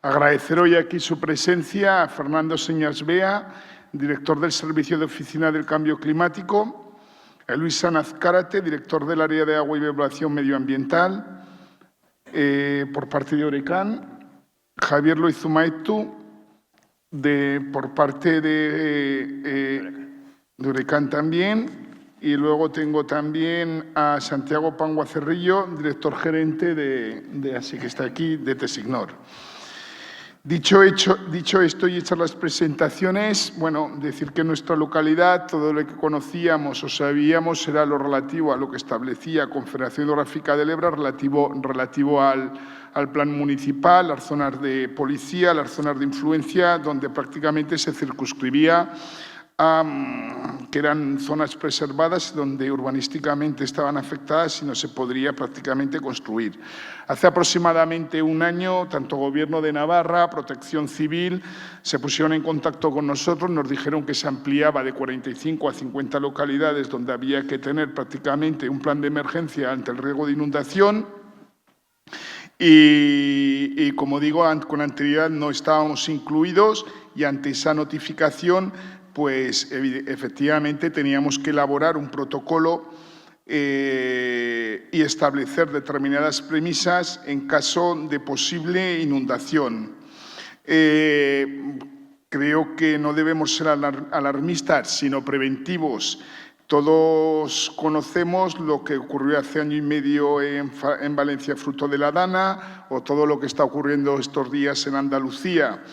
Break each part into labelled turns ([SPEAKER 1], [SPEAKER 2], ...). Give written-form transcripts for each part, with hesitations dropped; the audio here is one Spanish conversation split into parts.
[SPEAKER 1] Agradecer hoy aquí su presencia a Fernando Señas Bea, director del Servicio de Oficina del Cambio Climático, a Luis Sanaz Cárate, director del Área de Agua y Evaluación Medioambiental, por parte de Orecan, Javier Loizumaitu, por parte de Orecan también, y luego tengo también a Santiago Pangua Cerrillo, director gerente así que está aquí, de Tesignor. Dicho esto y hechas las presentaciones, bueno, decir que en nuestra localidad todo lo que conocíamos o sabíamos era lo relativo a lo que establecía Confederación Hidrográfica del Ebro, relativo al plan municipal, las zonas de policía, las zonas de influencia, donde prácticamente se circunscribía que eran zonas preservadas donde urbanísticamente estaban afectadas y no se podría prácticamente construir. Hace aproximadamente un año, tanto Gobierno de Navarra, Protección Civil, se pusieron en contacto con nosotros, nos dijeron que se ampliaba de 45 a 50 localidades donde había que tener prácticamente un plan de emergencia ante el riesgo de inundación. Y como digo, con anterioridad no estábamos incluidos y ante esa notificación pues efectivamente teníamos que elaborar un protocolo y establecer determinadas premisas en caso de posible inundación. Creo que no debemos ser alarmistas, sino preventivos. Todos conocemos lo que ocurrió hace año y medio en Valencia fruto de la Dana o todo lo que está ocurriendo estos días en Andalucía.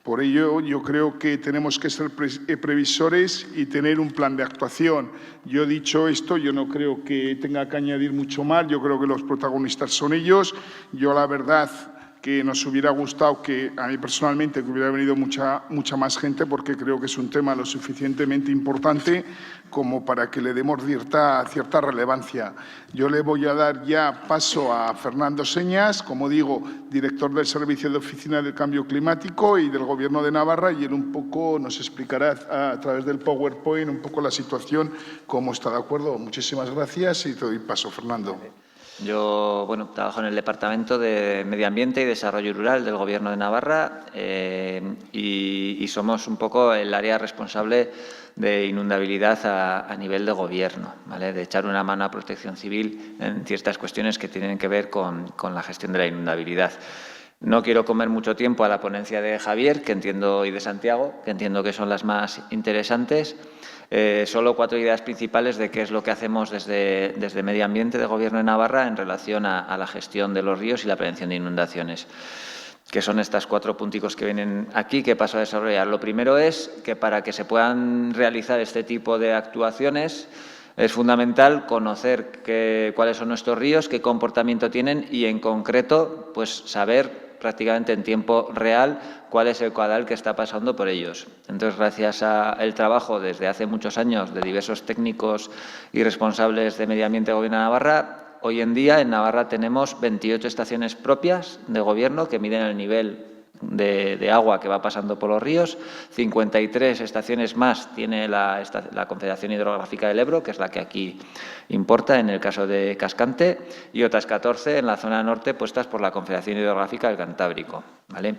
[SPEAKER 1] Por ello, yo creo que tenemos que ser previsores y tener un plan de actuación. Yo, dicho esto, yo no creo que tenga que añadir mucho más. Yo creo que los protagonistas son ellos. Yo, la verdad, que nos hubiera gustado que, a mí personalmente, que hubiera venido mucha más gente, porque creo que es un tema lo suficientemente importante como para que le demos cierta relevancia. Yo le voy a dar ya paso a Fernando Señas, como digo, director del Servicio de Oficina del Cambio Climático y del Gobierno de Navarra, y él un poco nos explicará a través del PowerPoint un poco la situación, cómo está, ¿de acuerdo? Muchísimas gracias y te doy paso, Fernando.
[SPEAKER 2] Yo, trabajo en el Departamento de Medio Ambiente y Desarrollo Rural del Gobierno de Navarra y somos un poco el área responsable de inundabilidad a nivel de gobierno, ¿vale? De echar una mano a Protección Civil en ciertas cuestiones que tienen que ver con la gestión de la inundabilidad. No quiero comer mucho tiempo a la ponencia de Javier, y de Santiago, que entiendo que son las más interesantes. Solo 4 ideas principales de qué es lo que hacemos desde Medio Ambiente de Gobierno de Navarra en relación a la gestión de los ríos y la prevención de inundaciones, que son estas 4 punticos que vienen aquí, que paso a desarrollar. Lo primero es que para que se puedan realizar este tipo de actuaciones es fundamental conocer cuáles son nuestros ríos, qué comportamiento tienen y, en concreto, pues saber prácticamente en tiempo real cuál es el caudal que está pasando por ellos. Entonces, gracias al trabajo desde hace muchos años de diversos técnicos y responsables de Medio Ambiente de Gobierno de Navarra, hoy en día en Navarra tenemos 28 estaciones propias de gobierno que miden el nivel de agua que va pasando por los ríos, 53 estaciones más tiene la Confederación Hidrográfica del Ebro, que es la que aquí importa en el caso de Cascante, y otras 14 en la zona norte puestas por la Confederación Hidrográfica del Cantábrico, ¿vale?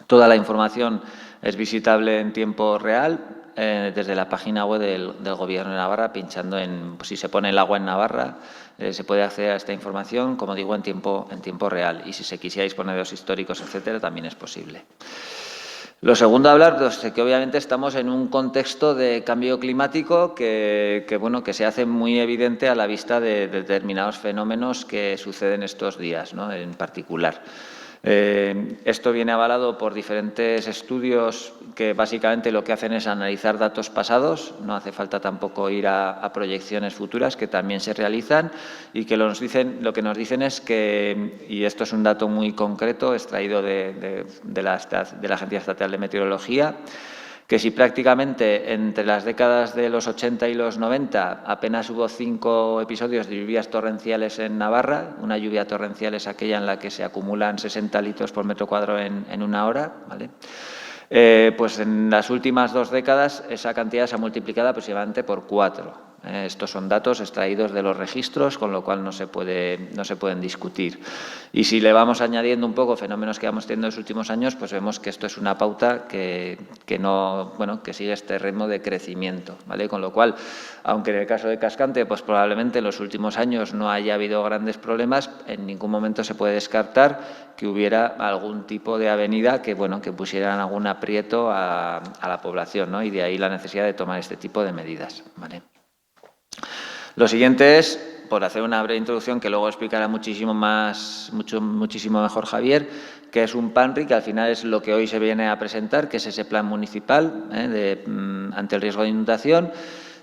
[SPEAKER 2] Toda la información es visitable en tiempo real desde la página web del Gobierno de Navarra, pinchando si se pone el agua en Navarra, se puede acceder a esta información, como digo, en tiempo real. Y si se quisiera disponer de los históricos, etcétera, también es posible. Lo segundo a hablar es que obviamente estamos en un contexto de cambio climático que se hace muy evidente a la vista de determinados fenómenos que suceden estos días, ¿no? En particular. Esto viene avalado por diferentes estudios que básicamente lo que hacen es analizar datos pasados, no hace falta tampoco ir a proyecciones futuras que también se realizan y que lo que nos dicen es que, y esto es un dato muy concreto extraído de la Agencia Estatal de Meteorología, que si prácticamente entre las décadas de los 80 y los 90 apenas hubo 5 episodios de lluvias torrenciales en Navarra, una lluvia torrencial es aquella en la que se acumulan 60 litros por metro cuadrado en una hora, ¿vale? Pues en las últimas 2 décadas esa cantidad se ha multiplicado aproximadamente por 4. Estos son datos extraídos de los registros, con lo cual no se pueden discutir. Y si le vamos añadiendo un poco fenómenos que vamos teniendo en los últimos años, pues vemos que esto es una pauta que sigue este ritmo de crecimiento, ¿vale? Con lo cual, aunque en el caso de Cascante, pues probablemente en los últimos años no haya habido grandes problemas, en ningún momento se puede descartar que hubiera algún tipo de avenida que pusieran algún aprieto a la población, ¿no? Y de ahí la necesidad de tomar este tipo de medidas, ¿vale? Lo siguiente es, por hacer una breve introducción que luego explicará muchísimo mejor Javier, que es un PANRI, que al final es lo que hoy se viene a presentar, que es ese plan municipal ante el riesgo de inundación,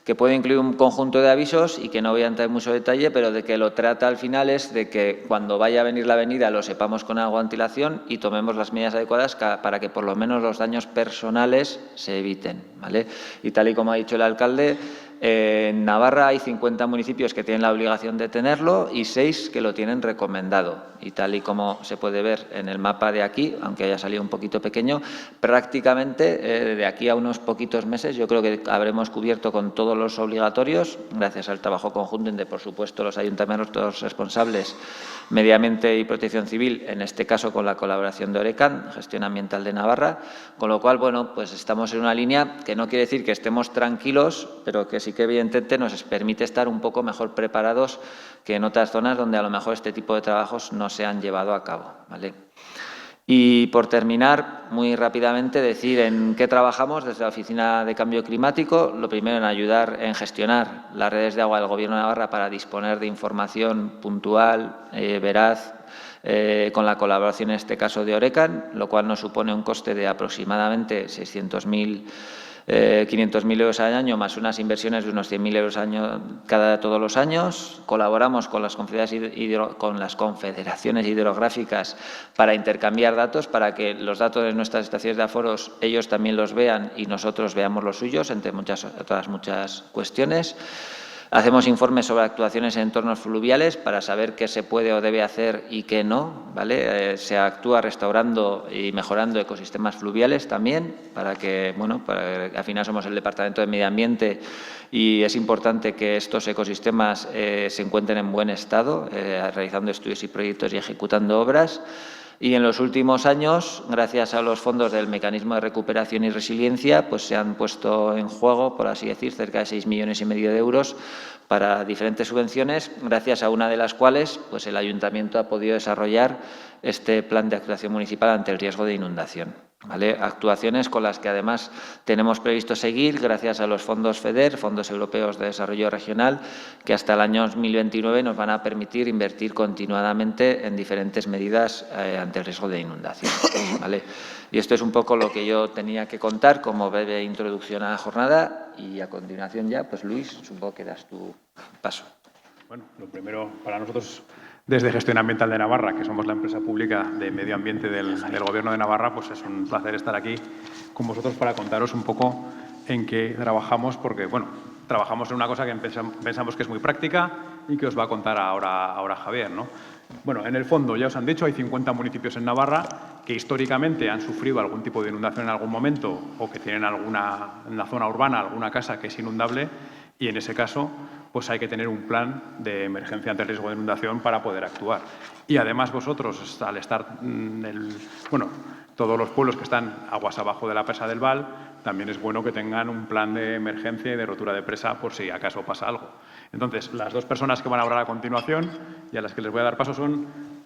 [SPEAKER 2] que puede incluir un conjunto de avisos y que no voy a entrar en mucho detalle, pero de que lo trata al final es de que cuando vaya a venir la avenida lo sepamos con algo de antelación y tomemos las medidas adecuadas para que por lo menos los daños personales se eviten, ¿vale? Y tal y como ha dicho el alcalde, en Navarra hay 50 municipios que tienen la obligación de tenerlo y 6 que lo tienen recomendado. Y tal y como se puede ver en el mapa de aquí, aunque haya salido un poquito pequeño, prácticamente de aquí a unos poquitos meses yo creo que habremos cubierto con todos los obligatorios, gracias al trabajo conjunto entre, por supuesto, los ayuntamientos responsables, Medio Ambiente y Protección Civil, en este caso con la colaboración de Orecan, Gestión Ambiental de Navarra, con lo cual, pues estamos en una línea que no quiere decir que estemos tranquilos, pero que sí que evidentemente nos permite estar un poco mejor preparados que en otras zonas donde a lo mejor este tipo de trabajos no se han llevado a cabo, ¿vale? Y por terminar, muy rápidamente, decir en qué trabajamos desde la Oficina de Cambio Climático. Lo primero, en ayudar en gestionar las redes de agua del Gobierno de Navarra para disponer de información puntual, veraz, con la colaboración en este caso de Orecan, lo cual nos supone un coste de aproximadamente 500.000 euros al año, más unas inversiones de unos 100.000 euros al año todos los años. Colaboramos con las confederaciones hidrográficas para intercambiar datos, para que los datos de nuestras estaciones de aforos ellos también los vean y nosotros veamos los suyos, entre muchas cuestiones. Hacemos informes sobre actuaciones en entornos fluviales para saber qué se puede o debe hacer y qué no, ¿vale? Se actúa restaurando y mejorando ecosistemas fluviales también, para que al final somos el Departamento de Medio Ambiente y es importante que estos ecosistemas se encuentren en buen estado, realizando estudios y proyectos y ejecutando obras. Y en los últimos años, gracias a los fondos del Mecanismo de Recuperación y Resiliencia, pues se han puesto en juego, por así decir, cerca de 6,5 millones de euros para diferentes subvenciones, gracias a una de las cuales pues el Ayuntamiento ha podido desarrollar este plan de actuación municipal ante el riesgo de inundación, ¿vale? Actuaciones con las que además tenemos previsto seguir gracias a los fondos FEDER, Fondos Europeos de Desarrollo Regional, que hasta el año 2029 nos van a permitir invertir continuadamente en diferentes medidas ante el riesgo de inundación, ¿vale? Y esto es un poco lo que yo tenía que contar como breve introducción a la jornada y a continuación ya, pues Luis, supongo que das tu paso.
[SPEAKER 3] Bueno, lo primero para nosotros desde Gestión Ambiental de Navarra, que somos la empresa pública de medio ambiente del Gobierno de Navarra, pues es un placer estar aquí con vosotros para contaros un poco en qué trabajamos, porque trabajamos en una cosa que pensamos que es muy práctica y que os va a contar ahora Javier, ¿no? Bueno, en el fondo, ya os han dicho, hay 50 municipios en Navarra que históricamente han sufrido algún tipo de inundación en algún momento o que tienen en la zona urbana alguna casa que es inundable y en ese caso pues hay que tener un plan de emergencia ante el riesgo de inundación para poder actuar. Y además vosotros, al estar todos los pueblos que están aguas abajo de la presa del Val, también es bueno que tengan un plan de emergencia y de rotura de presa por si acaso pasa algo. Entonces, las dos personas que van a hablar a continuación y a las que les voy a dar paso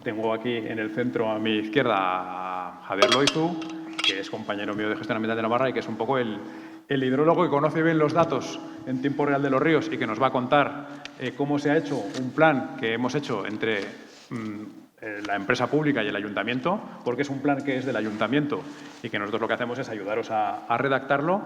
[SPEAKER 3] tengo aquí en el centro a mi izquierda a Javier Loizu, que es compañero mío de Gestión Ambiental de Navarra y que es un poco el hidrólogo que conoce bien los datos en tiempo real de los ríos y que nos va a contar cómo se ha hecho un plan que hemos hecho entre la empresa pública y el ayuntamiento, porque es un plan que es del ayuntamiento y que nosotros lo que hacemos es ayudaros a redactarlo.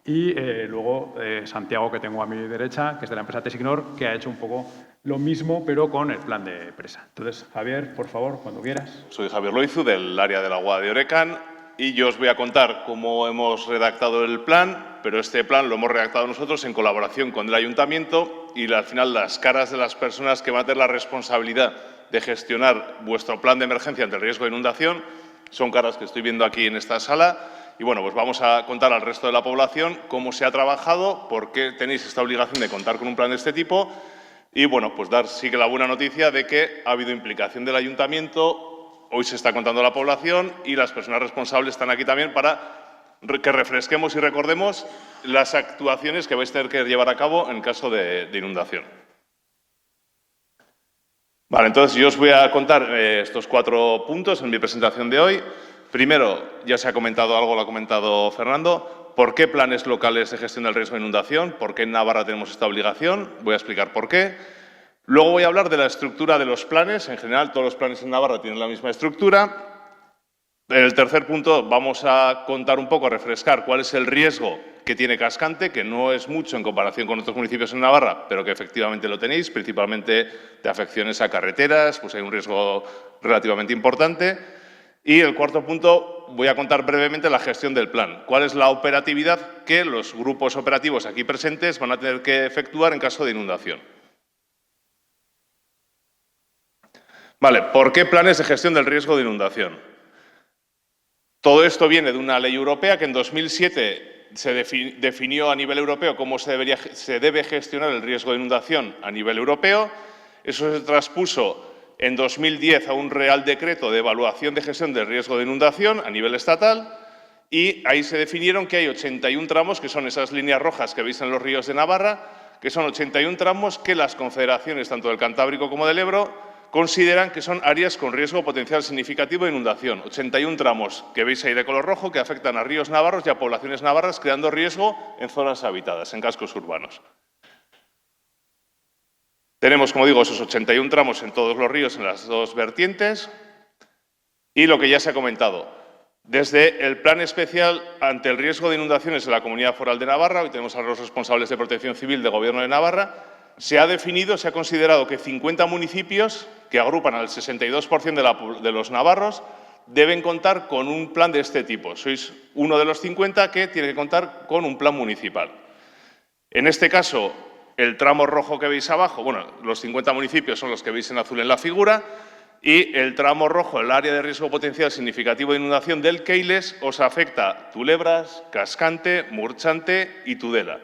[SPEAKER 3] Y luego Santiago, que tengo a mi derecha, que es de la empresa Tesignor, que ha hecho un poco lo mismo, pero con el plan de presa. Entonces, Javier, por favor, cuando quieras.
[SPEAKER 4] Soy Javier Loizu, del área del agua de Orecan, y yo os voy a contar cómo hemos redactado el plan, pero este plan lo hemos redactado nosotros en colaboración con el ayuntamiento y al final las caras de las personas que van a tener la responsabilidad de gestionar vuestro plan de emergencia ante el riesgo de inundación son caras que estoy viendo aquí en esta sala Y bueno, pues vamos a contar al resto de la población cómo se ha trabajado, por qué tenéis esta obligación de contar con un plan de este tipo y bueno, pues dar sí que la buena noticia de que ha habido implicación del ayuntamiento, hoy se está contando a la población y las personas responsables están aquí también para que refresquemos y recordemos las actuaciones que vais a tener que llevar a cabo en caso de inundación. Vale, entonces yo os voy a contar estos 4 puntos en mi presentación de hoy. Primero, ya se ha comentado algo, lo ha comentado Fernando, ¿por qué planes locales de gestión del riesgo de inundación? ¿Por qué en Navarra tenemos esta obligación? Voy a explicar por qué. Luego voy a hablar de la estructura de los planes. En general, todos los planes en Navarra tienen la misma estructura. En el tercer punto vamos a contar un poco, a refrescar cuál es el riesgo que tiene Cascante, que no es mucho en comparación con otros municipios en Navarra, pero que efectivamente lo tenéis, principalmente de afecciones a carreteras, pues hay un riesgo relativamente importante. Y el cuarto punto, voy a contar brevemente la gestión del plan. ¿Cuál es la operatividad que los grupos operativos aquí presentes van a tener que efectuar en caso de inundación? Vale, ¿por qué planes de gestión del riesgo de inundación? Todo esto viene de una ley europea que en 2007 se definió a nivel europeo cómo se debe gestionar el riesgo de inundación a nivel europeo. Eso se transpuso en 2010 a un Real Decreto de evaluación de gestión del riesgo de inundación a nivel estatal y ahí se definieron que hay 81 tramos, que son esas líneas rojas que veis en los ríos de Navarra, que son 81 tramos que las confederaciones, tanto del Cantábrico como del Ebro, consideran que son áreas con riesgo potencial significativo de inundación. 81 tramos que veis ahí de color rojo que afectan a ríos navarros y a poblaciones navarras, creando riesgo en zonas habitadas, en cascos urbanos. Tenemos, como digo, esos 81 tramos en todos los ríos, en las 2 vertientes. Y lo que ya se ha comentado, desde el Plan Especial ante el riesgo de inundaciones en la Comunidad Foral de Navarra, hoy tenemos a los responsables de Protección Civil del Gobierno de Navarra, se ha definido, se ha considerado que 50 municipios, que agrupan al 62% de los navarros, deben contar con un plan de este tipo. Sois uno de los 50 que tiene que contar con un plan municipal. En este caso, el tramo rojo que veis abajo, bueno, los 50 municipios son los que veis en azul en la figura, y el tramo rojo, el área de riesgo potencial significativo de inundación del Keiles, os afecta Tulebras, Cascante, Murchante y Tudela.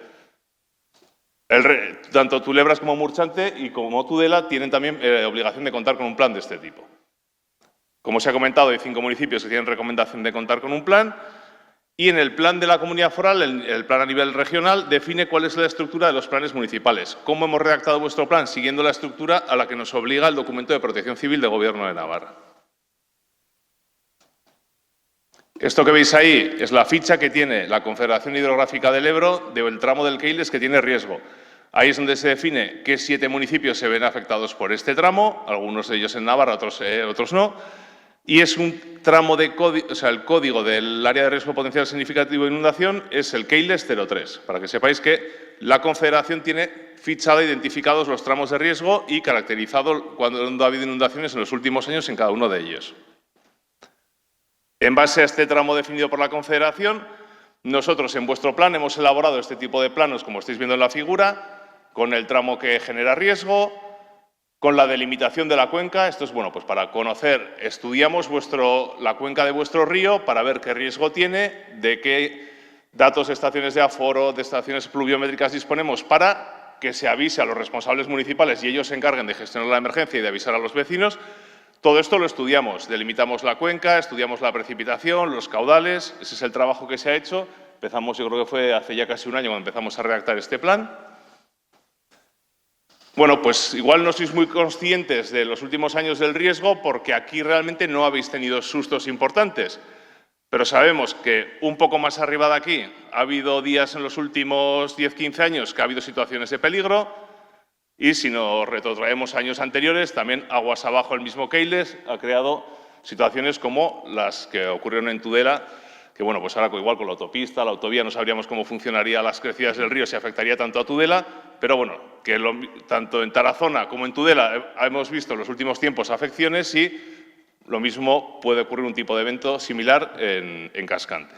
[SPEAKER 4] Tanto Tulebras como Murchante y como Tudela tienen también obligación de contar con un plan de este tipo. Como se ha comentado, hay 5 municipios que tienen recomendación de contar con un plan. Y en el plan de la Comunidad Foral, el plan a nivel regional, define cuál es la estructura de los planes municipales. ¿Cómo hemos redactado vuestro plan? Siguiendo la estructura a la que nos obliga el documento de Protección Civil del Gobierno de Navarra. Esto que veis ahí es la ficha que tiene la Confederación Hidrográfica del Ebro del tramo del Keiles que tiene riesgo. Ahí es donde se define qué 7 municipios se ven afectados por este tramo, algunos de ellos en Navarra, otros no. Y es un tramo de código, o sea, el código del área de riesgo potencial significativo de inundación es el Keiles 03, para que sepáis que la Confederación tiene fichado, identificados los tramos de riesgo y caracterizado cuando ha habido inundaciones en los últimos años en cada uno de ellos. En base a este tramo definido por la Confederación, nosotros en vuestro plan hemos elaborado este tipo de planos, como estáis viendo en la figura, con el tramo que genera riesgo, con la delimitación de la cuenca. Esto es bueno, pues para conocer, estudiamos la cuenca de vuestro río para ver qué riesgo tiene, de qué datos de estaciones de aforo, de estaciones pluviométricas disponemos para que se avise a los responsables municipales y ellos se encarguen de gestionar la emergencia y de avisar a los vecinos. Todo esto lo estudiamos, delimitamos la cuenca, estudiamos la precipitación, los caudales, ese es el trabajo que se ha hecho. Empezamos, yo creo que fue hace ya casi un año cuando empezamos a redactar este plan. Bueno, pues igual no sois muy conscientes de los últimos años del riesgo porque aquí realmente no habéis tenido sustos importantes. Pero sabemos que un poco más arriba de aquí ha habido días en los últimos 10-15 años que ha habido situaciones de peligro y si nos retrotraemos a años anteriores, también aguas abajo el mismo Keiles ha creado situaciones como las que ocurrieron en Tudela, que bueno, pues ahora igual con la autopista, la autovía, no sabríamos cómo funcionarían las crecidas del río si afectaría tanto a Tudela, pero bueno, que tanto en Tarazona como en Tudela hemos visto en los últimos tiempos afecciones y lo mismo puede ocurrir un tipo de evento similar en Cascante.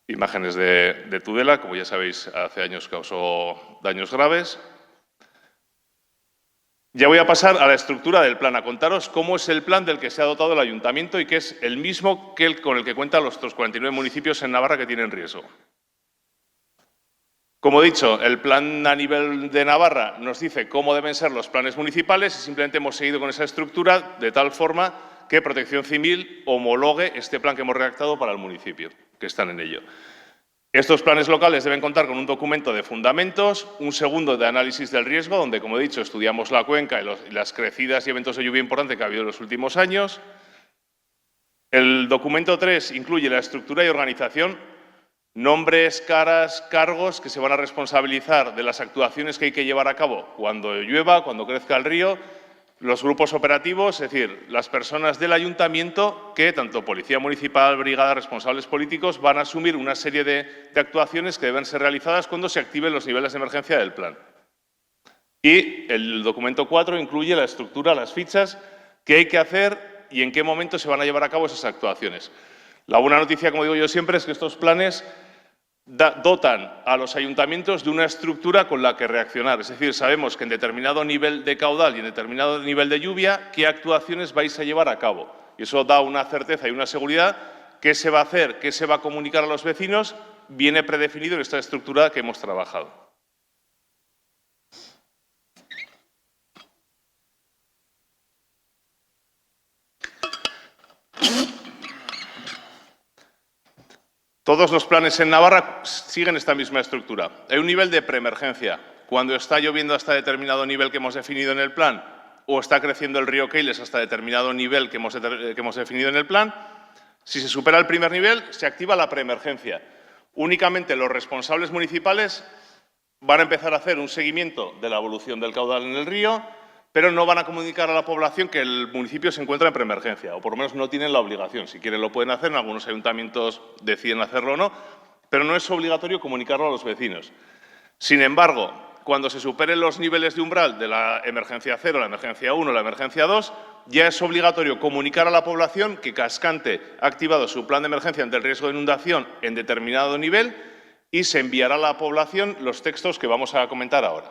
[SPEAKER 4] Imágenes de Tudela, como ya sabéis, hace años causó daños graves. Ya voy a pasar a la estructura del plan, a contaros cómo es el plan del que se ha dotado el Ayuntamiento y que es el mismo que con el que cuentan los otros 49 municipios en Navarra que tienen riesgo. Como he dicho, el plan a nivel de Navarra nos dice cómo deben ser los planes municipales y simplemente hemos seguido con esa estructura de tal forma que Protección Civil homologue este plan que hemos redactado para el municipio, que están en ello. Estos planes locales deben contar con un documento de fundamentos, un segundo de análisis del riesgo, donde, como he dicho, estudiamos la cuenca y las crecidas y eventos de lluvia importantes que ha habido en los últimos años. El documento 3 incluye la estructura y organización, nombres, caras, cargos que se van a responsabilizar de las actuaciones que hay que llevar a cabo cuando llueva, cuando crezca el río, los grupos operativos, es decir, las personas del ayuntamiento que, tanto Policía Municipal, Brigada, responsables políticos, van a asumir una serie de actuaciones que deben ser realizadas cuando se activen los niveles de emergencia del plan. Y el documento 4 incluye la estructura, las fichas, qué hay que hacer y en qué momento se van a llevar a cabo esas actuaciones. La buena noticia, como digo yo siempre, es que estos planes dotan a los ayuntamientos de una estructura con la que reaccionar. Es decir, sabemos que en determinado nivel de caudal y en determinado nivel de lluvia, qué actuaciones vais a llevar a cabo. Y eso da una certeza y una seguridad. Qué se va a hacer, qué se va a comunicar a los vecinos, viene predefinido en esta estructura que hemos trabajado. Todos los planes en Navarra siguen esta misma estructura. Hay un nivel de preemergencia. Cuando está lloviendo hasta determinado nivel que hemos definido en el plan o está creciendo el río Keiles hasta determinado nivel que hemos definido en el plan, si se supera el primer nivel, se activa la preemergencia. Únicamente los responsables municipales van a empezar a hacer un seguimiento de la evolución del caudal en el río, pero no van a comunicar a la población que el municipio se encuentra en preemergencia, o por lo menos no tienen la obligación. Si quieren lo pueden hacer, en algunos ayuntamientos deciden hacerlo o no, pero no es obligatorio comunicarlo a los vecinos. Sin embargo, cuando se superen los niveles de umbral de la emergencia 0, la emergencia 1, la emergencia 2, ya es obligatorio comunicar a la población que Cascante ha activado su plan de emergencia ante el riesgo de inundación en determinado nivel y se enviará a la población los textos que vamos a comentar ahora.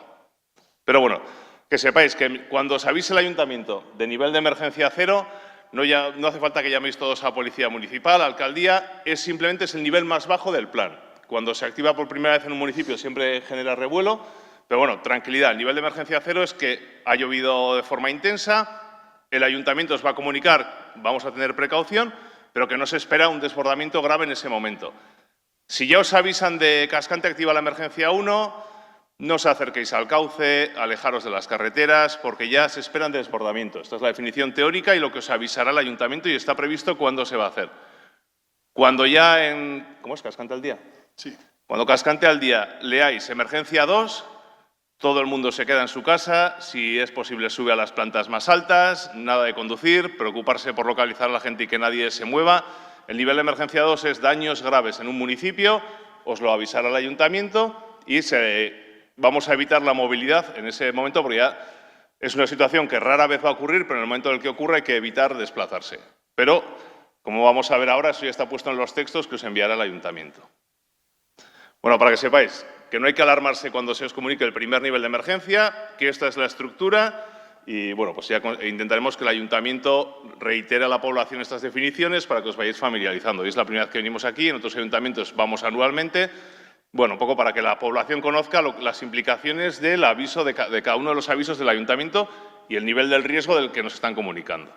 [SPEAKER 4] Pero bueno, que sepáis que cuando os avise el ayuntamiento de nivel de emergencia 0, no hace falta que llaméis todos a Policía Municipal, a Alcaldía, simplemente es el nivel más bajo del plan. Cuando se activa por primera vez en un municipio siempre genera revuelo, pero bueno, tranquilidad, el nivel de emergencia 0 es que ha llovido de forma intensa, el ayuntamiento os va a comunicar, vamos a tener precaución, pero que no se espera un desbordamiento grave en ese momento. Si ya os avisan de Cascante activa la emergencia 1, no os acerquéis al cauce, alejaros de las carreteras, porque ya se esperan desbordamientos. Esta es la definición teórica y lo que os avisará el ayuntamiento y está previsto cuándo se va a hacer. Cuando ya ¿cómo es? ¿Cascante al día?
[SPEAKER 1] Sí.
[SPEAKER 4] Cuando Cascante al día leáis emergencia 2, todo el mundo se queda en su casa, si es posible sube a las plantas más altas, nada de conducir, preocuparse por localizar a la gente y que nadie se mueva. El nivel de emergencia 2 es daños graves en un municipio, os lo avisará el ayuntamiento y vamos a evitar la movilidad en ese momento porque ya es una situación que rara vez va a ocurrir, pero en el momento en el que ocurra hay que evitar desplazarse. Pero, como vamos a ver ahora, eso ya está puesto en los textos que os enviará el ayuntamiento. Bueno, para que sepáis que no hay que alarmarse cuando se os comunique el primer nivel de emergencia, que esta es la estructura y, bueno, pues ya intentaremos que el ayuntamiento reitere a la población estas definiciones para que os vayáis familiarizando. Y es la primera vez que venimos aquí, en otros ayuntamientos vamos anualmente. Bueno, un poco para que la población conozca las implicaciones del aviso de cada uno de los avisos del ayuntamiento y el nivel del riesgo del que nos están comunicando.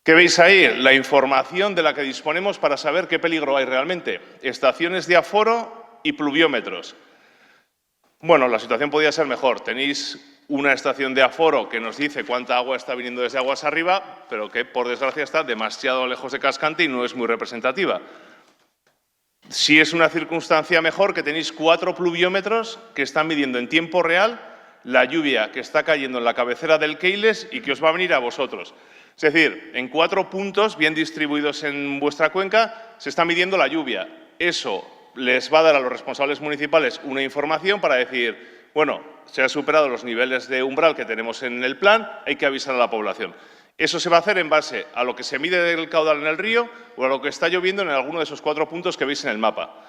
[SPEAKER 4] ¿Qué veis ahí? La información de la que disponemos para saber qué peligro hay realmente. Estaciones de aforo y pluviómetros. Bueno, la situación podría ser mejor. Tenéis una estación de aforo que nos dice cuánta agua está viniendo desde aguas arriba, pero que, por desgracia, está demasiado lejos de Cascante y no es muy representativa. Sí es una circunstancia mejor que tenéis 4 pluviómetros que están midiendo en tiempo real la lluvia que está cayendo en la cabecera del Keiles y que os va a venir a vosotros. Es decir, en 4 puntos bien distribuidos en vuestra cuenca se está midiendo la lluvia. Eso les va a dar a los responsables municipales una información para decir, bueno, se han superado los niveles de umbral que tenemos en el plan, hay que avisar a la población. Eso se va a hacer en base a lo que se mide del caudal en el río o a lo que está lloviendo en alguno de esos 4 puntos que veis en el mapa.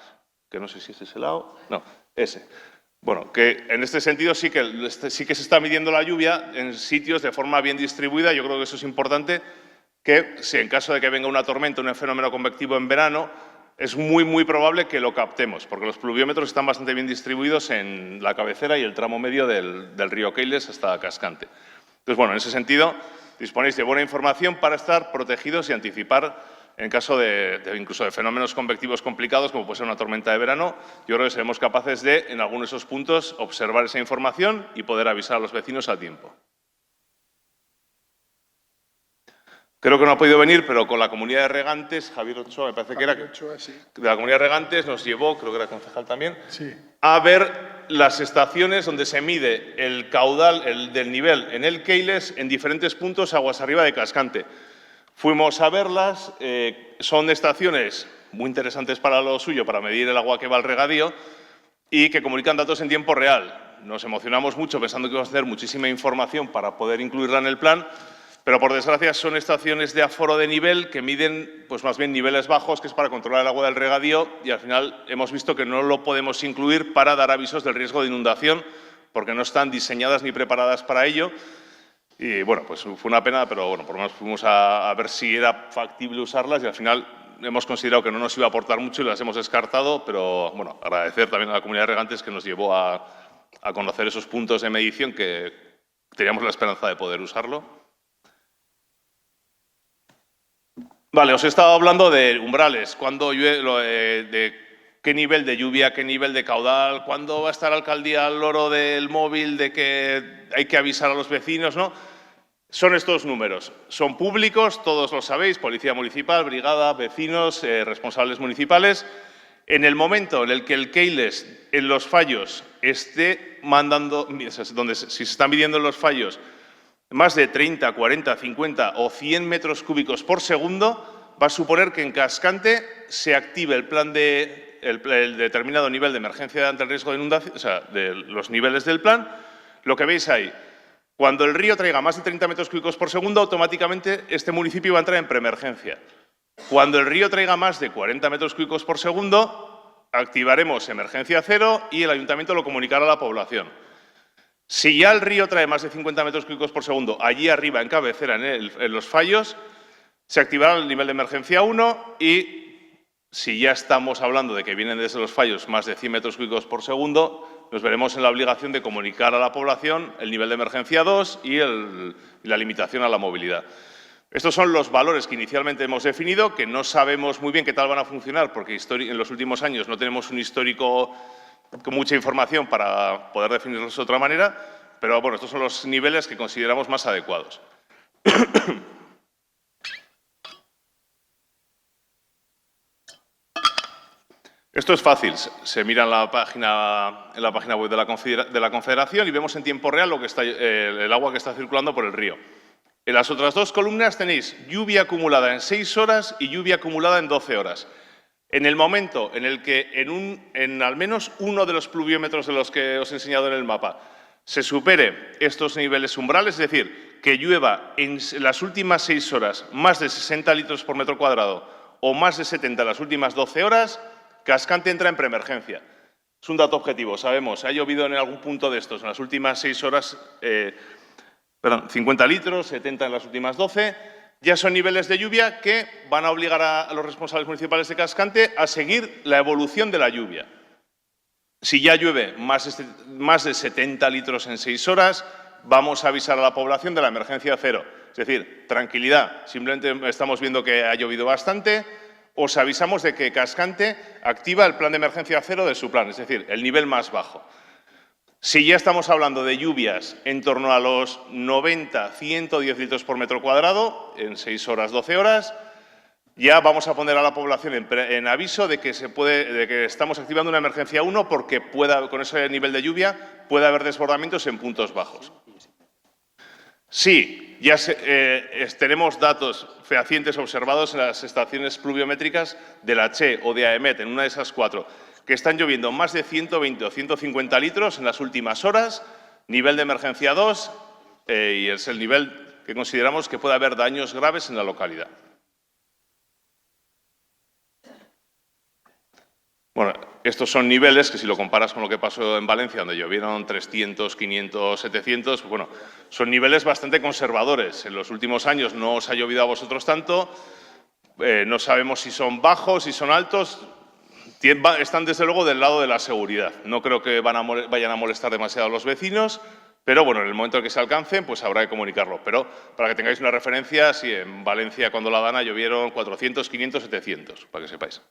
[SPEAKER 4] Que no sé si es ese lado. No, ese. Bueno, que en este sentido sí que se está midiendo la lluvia en sitios de forma bien distribuida. Yo creo que eso es importante, que si en caso de que venga una tormenta, un fenómeno convectivo en verano, es muy probable que lo captemos, porque los pluviómetros están bastante bien distribuidos en la cabecera y el tramo medio del río Keiles hasta Cascante. Entonces, bueno, en ese sentido, disponéis de buena información para estar protegidos y anticipar en caso de incluso de fenómenos convectivos complicados, como puede ser una tormenta de verano. Yo creo que seremos capaces de, en alguno de esos puntos, observar esa información y poder avisar a los vecinos a tiempo. Creo que no ha podido venir, pero con la comunidad de regantes, Javier Ochoa, me parece que era, de la comunidad de regantes nos llevó, creo que era concejal también, a ver las estaciones donde se mide el caudal del nivel en el Keiles en diferentes puntos aguas arriba de Cascante. Fuimos a verlas, son estaciones muy interesantes para lo suyo, para medir el agua que va al regadío y que comunican datos en tiempo real. Nos emocionamos mucho pensando que íbamos a tener muchísima información para poder incluirla en el plan, pero por desgracia son estaciones de aforo de nivel que miden pues más bien niveles bajos, que es para controlar el agua del regadío, y al final hemos visto que no lo podemos incluir para dar avisos del riesgo de inundación, porque no están diseñadas ni preparadas para ello. Y bueno, pues fue una pena, pero bueno, por lo menos fuimos a ver si era factible usarlas y al final hemos considerado que no nos iba a aportar mucho y las hemos descartado, pero bueno, agradecer también a la comunidad de regantes que nos llevó a conocer esos puntos de medición que teníamos la esperanza de poder usarlo. Vale, os he estado hablando de umbrales, cuándo llueve, de qué nivel de lluvia, qué nivel de caudal, cuándo va a estar la alcaldía al loro del móvil de que hay que avisar a los vecinos, ¿no? Son estos números, son públicos, todos lo sabéis, policía municipal, brigada, vecinos, responsables municipales. En el momento en el que el Keiles en los fallos esté mandando, donde si se están midiendo en los fallos más de 30, 40, 50 o 100 metros cúbicos por segundo, va a suponer que en Cascante se active el plan el determinado nivel de emergencia ante el riesgo de inundación, o sea, de los niveles del plan. Lo que veis ahí, cuando el río traiga más de 30 metros cúbicos por segundo, automáticamente este municipio va a entrar en preemergencia. Cuando el río traiga más de 40 metros cúbicos por segundo, activaremos emergencia cero y el ayuntamiento lo comunicará a la población. Si ya el río trae más de 50 metros cúbicos por segundo, allí arriba en cabecera, en los fallos, se activará el nivel de emergencia 1 y si ya estamos hablando de que vienen desde los fallos más de 100 metros cúbicos por segundo, nos veremos en la obligación de comunicar a la población el nivel de emergencia 2 y la limitación a la movilidad. Estos son los valores que inicialmente hemos definido, que no sabemos muy bien qué tal van a funcionar, porque en los últimos años no tenemos un histórico con mucha información para poder definirlos de otra manera, pero bueno, estos son los niveles que consideramos más adecuados. Esto es fácil, se mira en la página web de la Confederación y vemos en tiempo real lo que está, el agua que está circulando por el río. En las otras dos columnas tenéis lluvia acumulada en 6 horas y lluvia acumulada en 12 horas. En el momento en el que en al menos uno de los pluviómetros de los que os he enseñado en el mapa se supere estos niveles umbrales, es decir, que llueva en las últimas 6 horas más de 60 litros por metro cuadrado o más de 70 en las últimas 12 horas, Cascante entra en preemergencia. Es un dato objetivo, sabemos, ha llovido en algún punto de estos en las últimas 6 horas, 50 litros, 70 en las últimas 12, ya son niveles de lluvia que van a obligar a los responsables municipales de Cascante a seguir la evolución de la lluvia. Si ya llueve más de 70 litros en 6 horas, vamos a avisar a la población de la emergencia cero. Es decir, tranquilidad, simplemente estamos viendo que ha llovido bastante, os avisamos de que Cascante activa el plan de emergencia cero de su plan, es decir, el nivel más bajo. Si ya estamos hablando de lluvias en torno a los 90, 110 litros por metro cuadrado, en 6 horas, 12 horas, ya vamos a poner a la población en aviso de que estamos activando una emergencia 1 porque con ese nivel de lluvia puede haber desbordamientos en puntos bajos. Sí, ya tenemos datos fehacientes observados en las estaciones pluviométricas de la CHE o de AEMET, en una de esas 4, que están lloviendo más de 120 o 150 litros en las últimas horas, nivel de emergencia 2, y es el nivel que consideramos que puede haber daños graves en la localidad. Bueno, estos son niveles que si lo comparas con lo que pasó en Valencia, donde llovieron 300, 500, 700, bueno, son niveles bastante conservadores. En los últimos años no os ha llovido a vosotros tanto, no sabemos si son bajos, si son altos, están desde luego del lado de la seguridad. No creo que vayan a molestar demasiado a los vecinos, pero bueno, en el momento en que se alcancen, pues habrá que comunicarlo. Pero para que tengáis una referencia, sí, en Valencia cuando la Dana llovieron 400, 500, 700, para que sepáis.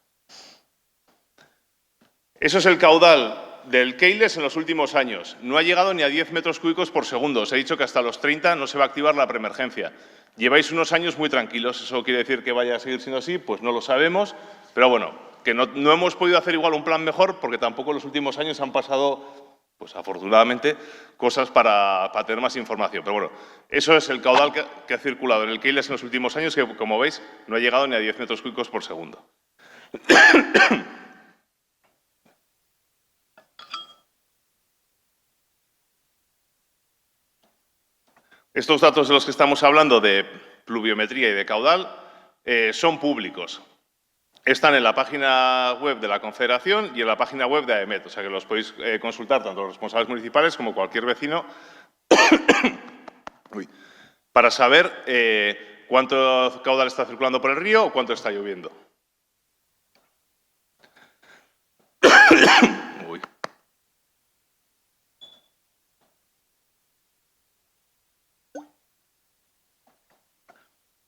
[SPEAKER 4] Eso es el caudal del Keiles en los últimos años. No ha llegado ni a 10 metros cúbicos por segundo. Os he dicho que hasta los 30 no se va a activar la preemergencia. Lleváis unos años muy tranquilos. ¿Eso quiere decir que vaya a seguir siendo así? Pues no lo sabemos. Pero bueno, que no hemos podido hacer igual un plan mejor porque tampoco en los últimos años han pasado, pues afortunadamente, cosas para tener más información. Pero bueno, eso es el caudal que ha circulado en el Keiles en los últimos años, que como veis no ha llegado ni a 10 metros cúbicos por segundo. Estos datos de los que estamos hablando, de pluviometría y de caudal, son públicos. Están en la página web de la Confederación y en la página web de AEMET, o sea que los podéis consultar tanto los responsables municipales como cualquier vecino para saber cuánto caudal está circulando por el río o cuánto está lloviendo. Uy.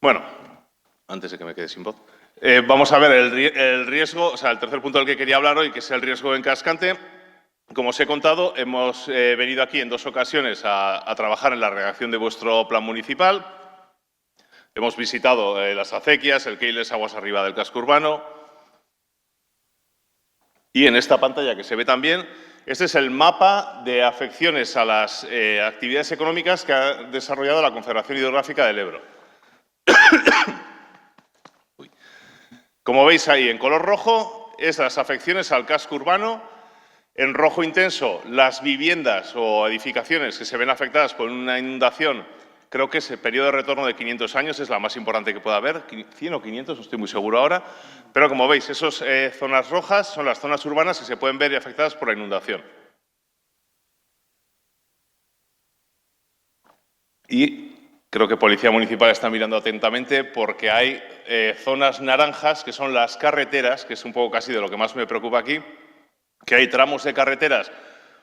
[SPEAKER 4] Bueno, antes de que me quede sin voz, vamos a ver el riesgo, o sea, el tercer punto del que quería hablar hoy, que es el riesgo en cascante. Como os he contado, hemos venido aquí en 2 ocasiones a trabajar en la redacción de vuestro plan municipal. Hemos visitado las acequias, el Keiles aguas arriba del casco urbano. Y en esta pantalla que se ve también, este es el mapa de afecciones a las actividades económicas que ha desarrollado la Confederación Hidrográfica del Ebro. Como veis ahí, en color rojo, es las afecciones al casco urbano. En rojo intenso, las viviendas o edificaciones que se ven afectadas por una inundación. Creo que ese periodo de retorno de 500 años es la más importante que pueda haber. 100 o 500, no estoy muy seguro ahora. Pero como veis, esas zonas rojas son las zonas urbanas que se pueden ver afectadas por la inundación. Y creo que Policía Municipal está mirando atentamente porque hay zonas naranjas que son las carreteras, que es un poco casi de lo que más me preocupa aquí, que hay tramos de carreteras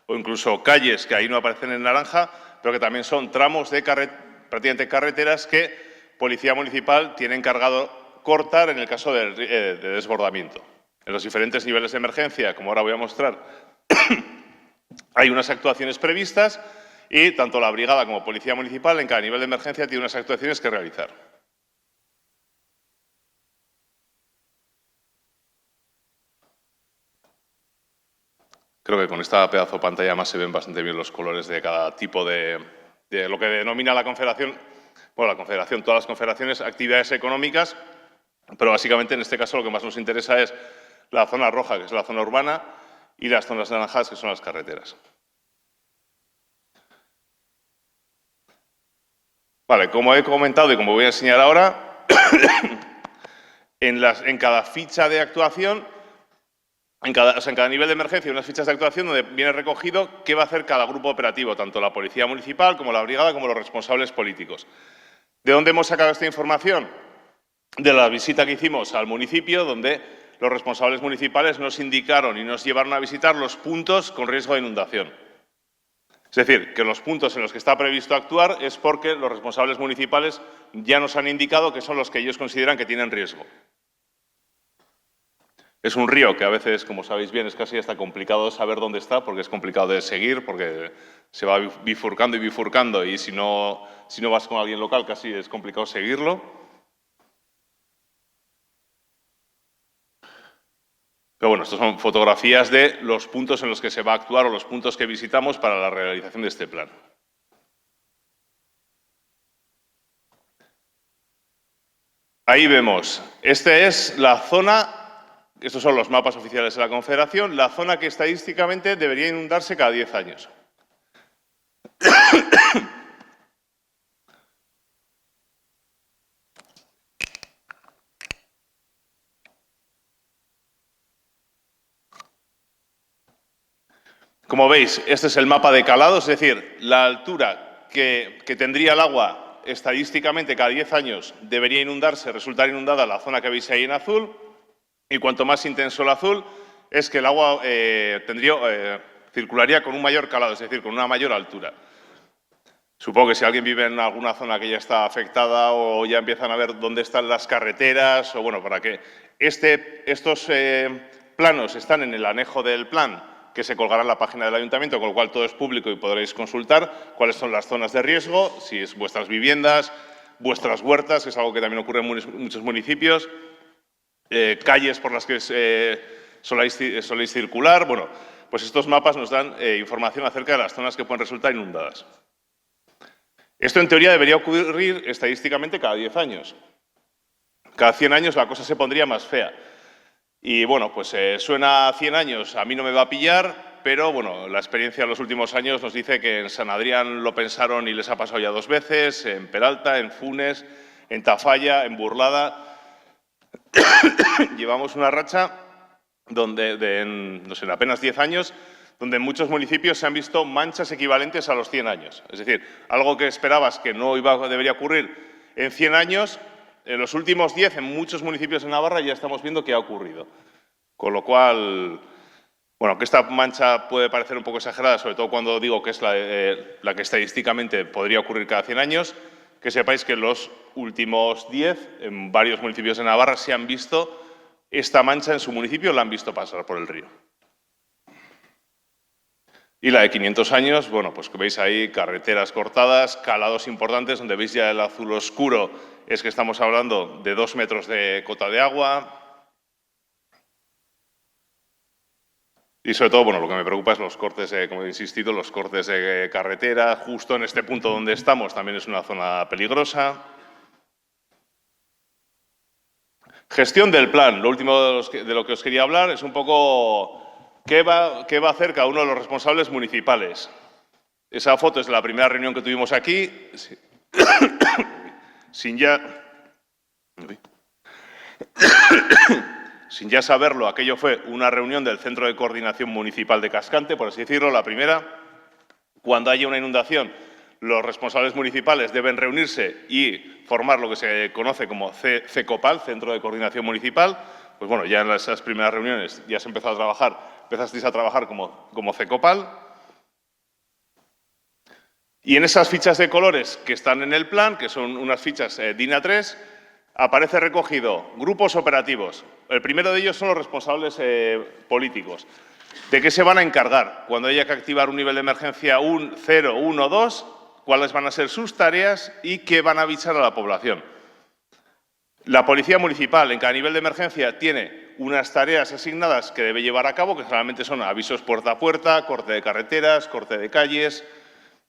[SPEAKER 4] o incluso calles que ahí no aparecen en naranja, pero que también son tramos de prácticamente carreteras que Policía Municipal tiene encargado cortar en el caso de desbordamiento. En los diferentes niveles de emergencia, como ahora voy a mostrar, hay unas actuaciones previstas. Y tanto la Brigada como Policía Municipal en cada nivel de emergencia tiene unas actuaciones que realizar. Creo que con esta pedazo de pantalla más se ven bastante bien los colores de cada tipo de lo que denomina la Confederación, bueno, la Confederación, todas las confederaciones, actividades económicas, pero básicamente en este caso lo que más nos interesa es la zona roja, que es la zona urbana, y las zonas naranjas, que son las carreteras. Vale, como he comentado y como voy a enseñar ahora, en cada ficha de actuación, en cada nivel de emergencia hay unas fichas de actuación donde viene recogido qué va a hacer cada grupo operativo, tanto la Policía Municipal como la Brigada como los responsables políticos. ¿De dónde hemos sacado esta información? De la visita que hicimos al municipio, donde los responsables municipales nos indicaron y nos llevaron a visitar los puntos con riesgo de inundación. Es decir, que los puntos en los que está previsto actuar es porque los responsables municipales ya nos han indicado que son los que ellos consideran que tienen riesgo. Es un río que a veces, como sabéis bien, es casi hasta complicado saber dónde está, porque es complicado de seguir, porque se va bifurcando y bifurcando, y si no vas con alguien local casi es complicado seguirlo. Pero bueno, estas son fotografías de los puntos en los que se va a actuar o los puntos que visitamos para la realización de este plan. Ahí vemos, esta es la zona, estos son los mapas oficiales de la Confederación, la zona que estadísticamente debería inundarse cada 10 años. Como veis, este es el mapa de calado, es decir, la altura que tendría el agua estadísticamente cada 10 años debería inundarse, resultar inundada la zona que veis ahí en azul, y cuanto más intenso el azul, es que el agua circularía con un mayor calado, es decir, con una mayor altura. Supongo que si alguien vive en alguna zona que ya está afectada o ya empiezan a ver dónde están las carreteras, o bueno, para que estos planos están en el anejo del plan, que se colgará en la página del ayuntamiento, con lo cual todo es público y podréis consultar cuáles son las zonas de riesgo, si es vuestras viviendas, vuestras huertas, que es algo que también ocurre en muchos municipios, calles por las que soléis circular. Bueno, pues estos mapas nos dan información acerca de las zonas que pueden resultar inundadas. Esto, en teoría, debería ocurrir estadísticamente cada 10 años. Cada 100 años la cosa se pondría más fea. Y, bueno, pues suena a 100 años, a mí no me va a pillar, pero, bueno, la experiencia de los últimos años nos dice que en San Adrián lo pensaron y les ha pasado ya 2 veces, en Peralta, en Funes, en Tafalla, en Burlada. Llevamos una racha donde, no sé, en apenas 10 años, donde en muchos municipios se han visto manchas equivalentes a los 100 años. Es decir, algo que esperabas que no debería ocurrir en 100 años, en los últimos 10, en muchos municipios de Navarra ya estamos viendo que ha ocurrido. Con lo cual, bueno, que esta mancha puede parecer un poco exagerada, sobre todo cuando digo que es la que estadísticamente podría ocurrir cada 100 años, que sepáis que en los últimos 10, en varios municipios de Navarra, se han visto esta mancha en su municipio, la han visto pasar por el río. Y la de 500 años, bueno, pues que veis ahí carreteras cortadas, calados importantes, donde veis ya el azul oscuro, es que estamos hablando de 2 metros de cota de agua. Y sobre todo, bueno, lo que me preocupa es los cortes, como he insistido, los cortes de carretera. Justo en este punto donde estamos también es una zona peligrosa. Gestión del plan. Lo último de lo que os quería hablar es un poco ¿qué va a hacer cada uno de los responsables municipales? Esa foto es de la primera reunión que tuvimos aquí. Sin ya saberlo, aquello fue una reunión del Centro de Coordinación Municipal de Cascante, por así decirlo, la primera. Cuando haya una inundación, los responsables municipales deben reunirse y formar lo que se conoce como CECOPAL, Centro de Coordinación Municipal. Pues bueno, ya en esas primeras reuniones ya se empezó a trabajar. Empezasteis a trabajar como CECOPAL. Y en esas fichas de colores que están en el plan, que son unas fichas DIN A3, aparece recogido grupos operativos. El primero de ellos son los responsables políticos. ¿De qué se van a encargar? Cuando haya que activar un nivel de emergencia 0, 1, 2, cuáles van a ser sus tareas y qué van a avisar a la población. La Policía Municipal, en cada nivel de emergencia, tiene unas tareas asignadas que debe llevar a cabo, que generalmente son avisos puerta a puerta, corte de carreteras, corte de calles,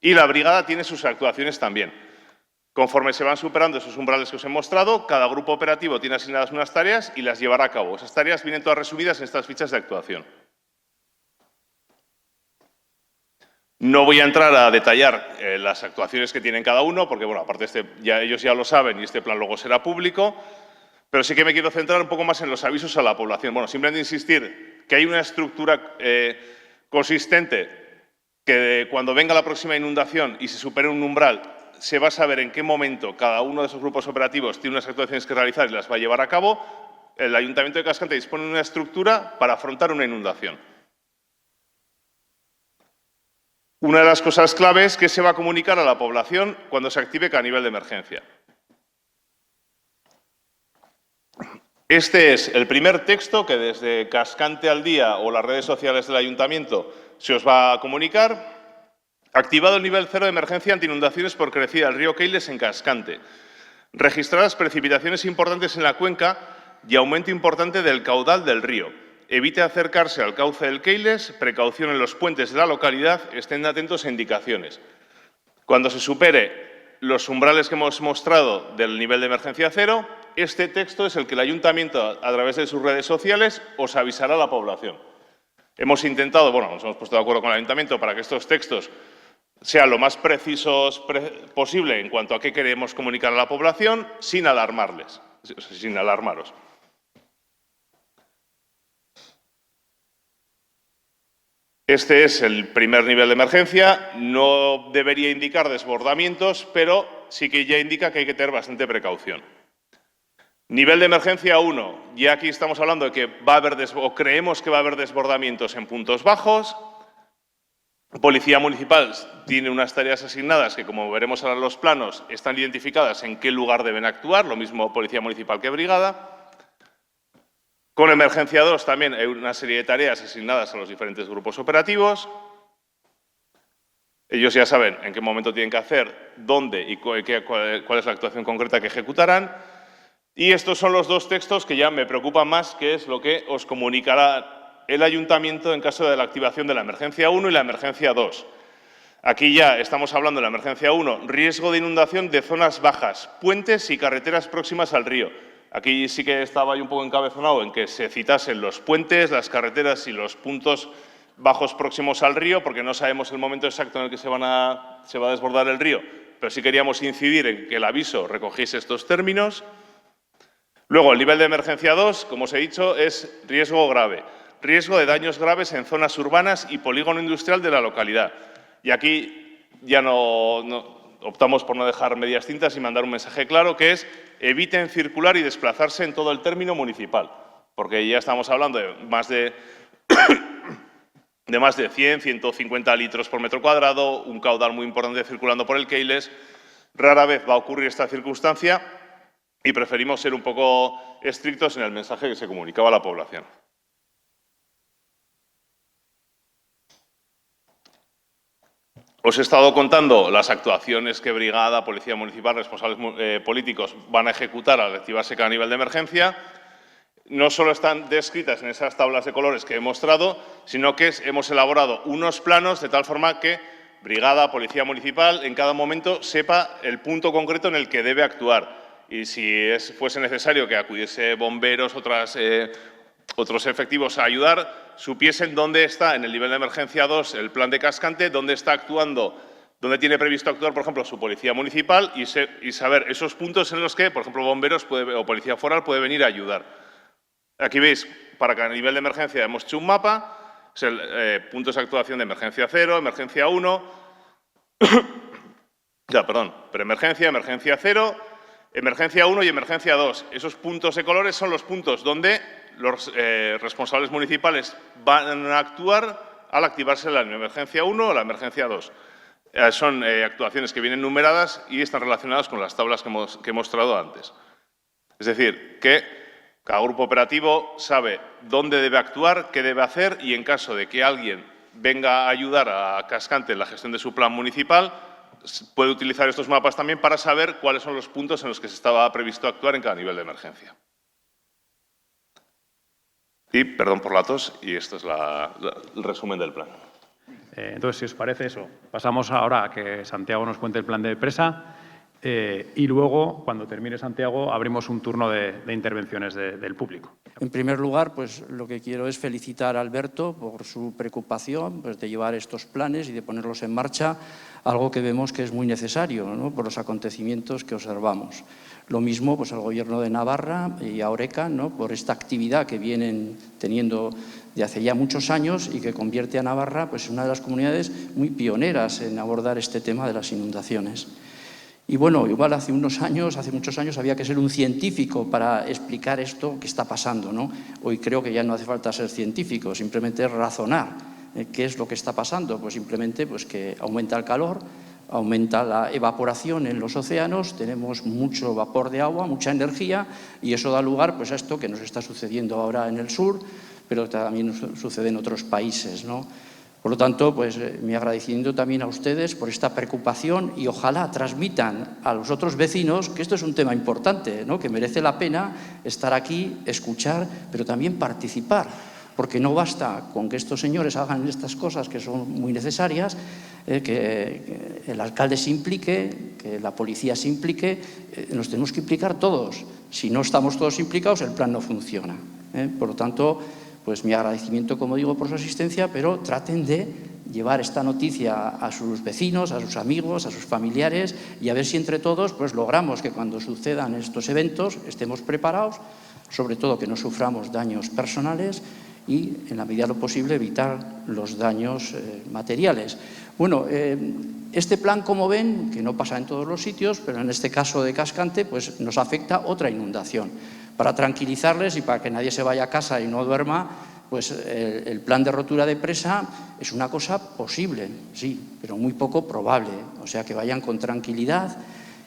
[SPEAKER 4] y la brigada tiene sus actuaciones también. Conforme se van superando esos umbrales que os he mostrado, cada grupo operativo tiene asignadas unas tareas y las llevará a cabo. Esas tareas vienen todas resumidas en estas fichas de actuación. No voy a entrar a detallar las actuaciones que tienen cada uno, porque, bueno, aparte ellos ya lo saben y este plan luego será público, pero sí que me quiero centrar un poco más en los avisos a la población. Bueno, simplemente insistir que hay una estructura consistente que cuando venga la próxima inundación y se supere un umbral, se va a saber en qué momento cada uno de esos grupos operativos tiene unas actuaciones que realizar y las va a llevar a cabo. El Ayuntamiento de Cascante dispone de una estructura para afrontar una inundación. Una de las cosas claves es que se va a comunicar a la población cuando se active cada nivel de emergencia. Este es el primer texto que desde Cascante al Día o las redes sociales del Ayuntamiento se os va a comunicar. Activado el nivel 0 de emergencia ante inundaciones por crecida del río Keiles en Cascante. Registradas precipitaciones importantes en la cuenca y aumento importante del caudal del río. Evite acercarse al cauce del Keiles, precaución en los puentes de la localidad, estén atentos a indicaciones. Cuando se supere los umbrales que hemos mostrado del nivel de emergencia 0, este texto es el que el Ayuntamiento, a través de sus redes sociales, os avisará a la población. Hemos intentado, bueno, nos hemos puesto de acuerdo con el Ayuntamiento para que estos textos sean lo más precisos posible en cuanto a qué queremos comunicar a la población, sin alarmarles, sin alarmaros. Este es el primer nivel de emergencia. No debería indicar desbordamientos, pero sí que ya indica que hay que tener bastante precaución. Nivel de emergencia 1. Ya aquí estamos hablando de que va a haber o creemos que va a haber desbordamientos en puntos bajos. Policía Municipal tiene unas tareas asignadas que, como veremos ahora en los planos, están identificadas en qué lugar deben actuar, lo mismo Policía Municipal que Brigada. Con Emergencia 2 también hay una serie de tareas asignadas a los diferentes grupos operativos. Ellos ya saben en qué momento tienen que hacer, dónde y cuál es la actuación concreta que ejecutarán. Y estos son los dos textos que ya me preocupan más, que es lo que os comunicará el Ayuntamiento en caso de la activación de la Emergencia 1 y la Emergencia 2. Aquí ya estamos hablando de la Emergencia 1, riesgo de inundación de zonas bajas, puentes y carreteras próximas al río. Aquí sí que estaba yo un poco encabezonado en que se citasen los puentes, las carreteras y los puntos bajos próximos al río, porque no sabemos el momento exacto en el que se va a desbordar el río, pero sí queríamos incidir en que el aviso recogiese estos términos. Luego, el nivel de emergencia 2, como os he dicho, es riesgo grave. Riesgo de daños graves en zonas urbanas y polígono industrial de la localidad. Y aquí ya optamos por no dejar medias tintas y mandar un mensaje claro, que es eviten circular y desplazarse en todo el término municipal, porque ya estamos hablando de más de 100, 150 litros por metro cuadrado, un caudal muy importante circulando por el Keiles. Rara vez va a ocurrir esta circunstancia y preferimos ser un poco estrictos en el mensaje que se comunicaba a la población. Os he estado contando las actuaciones que Brigada, Policía Municipal, responsables políticos van a ejecutar al activarse cada nivel de emergencia. No solo están descritas en esas tablas de colores que he mostrado, sino que hemos elaborado unos planos de tal forma que Brigada, Policía Municipal, en cada momento sepa el punto concreto en el que debe actuar. Y si fuese necesario que acudiese bomberos, otros efectivos a ayudar, supiesen dónde está en el nivel de emergencia 2 el plan de cascante, dónde está actuando, dónde tiene previsto actuar, por ejemplo, su policía municipal y saber esos puntos en los que, por ejemplo, bomberos o policía foral puede venir a ayudar. Aquí veis, para cada nivel de emergencia hemos hecho un mapa, puntos de actuación de emergencia 0, emergencia 1, preemergencia, emergencia 0, emergencia 1 y emergencia 2. Esos puntos de colores son los puntos donde los responsables municipales van a actuar al activarse la emergencia 1 o la emergencia 2. Son actuaciones que vienen numeradas y están relacionadas con las tablas que he mostrado antes. Es decir, que cada grupo operativo sabe dónde debe actuar, qué debe hacer y en caso de que alguien venga a ayudar a Cascante en la gestión de su plan municipal, puede utilizar estos mapas también para saber cuáles son los puntos en los que se estaba previsto actuar en cada nivel de emergencia. Y, perdón por la tos, y esto es el resumen del plan.
[SPEAKER 3] Entonces, si os parece eso, pasamos ahora a que Santiago nos cuente el plan de presa y luego, cuando termine Santiago, abrimos un turno de intervenciones del público.
[SPEAKER 5] En primer lugar, pues lo que quiero es felicitar a Alberto por su preocupación de llevar estos planes y de ponerlos en marcha, algo que vemos que es muy necesario, ¿no?, por los acontecimientos que observamos. Lo mismo pues, al Gobierno de Navarra y a Oreca, ¿no?, por esta actividad que vienen teniendo de hace ya muchos años y que convierte a Navarra pues, en una de las comunidades muy pioneras en abordar este tema de las inundaciones. Y bueno, igual hace muchos años, había que ser un científico para explicar esto que está pasando, ¿no? Hoy creo que ya no hace falta ser científico, simplemente razonar qué es lo que está pasando. Pues simplemente pues, que aumenta el calor, aumenta la evaporación en los océanos, tenemos mucho vapor de agua, mucha energía, y eso da lugar pues, a esto que nos está sucediendo ahora en el sur, pero también sucede en otros países, ¿no? Por lo tanto, pues mi agradecimiento también a ustedes por esta preocupación y ojalá transmitan a los otros vecinos que esto es un tema importante, ¿no?, que merece la pena estar aquí, escuchar, pero también participar, porque no basta con que estos señores hagan estas cosas que son muy necesarias, que el alcalde se implique, que la policía se implique, nos tenemos que implicar todos. Si no estamos todos implicados, el plan no funciona. Por lo tanto, pues mi agradecimiento, como digo, por su asistencia, pero traten de llevar esta noticia a sus vecinos, a sus amigos, a sus familiares y a ver si entre todos pues, logramos que cuando sucedan estos eventos estemos preparados, sobre todo que no suframos daños personales y, en la medida de lo posible, evitar los daños materiales. Bueno, este plan, como ven, que no pasa en todos los sitios, pero en este caso de Cascante, pues nos afecta otra inundación. Para tranquilizarles y para que nadie se vaya a casa y no duerma, pues el plan de rotura de presa es una cosa posible, sí, pero muy poco probable. O sea, que vayan con tranquilidad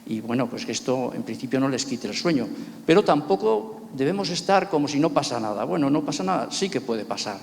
[SPEAKER 5] y, bueno, pues que esto en principio no les quite el sueño. Pero tampoco debemos estar como si no pasa nada. Bueno, no pasa nada, sí que puede pasar.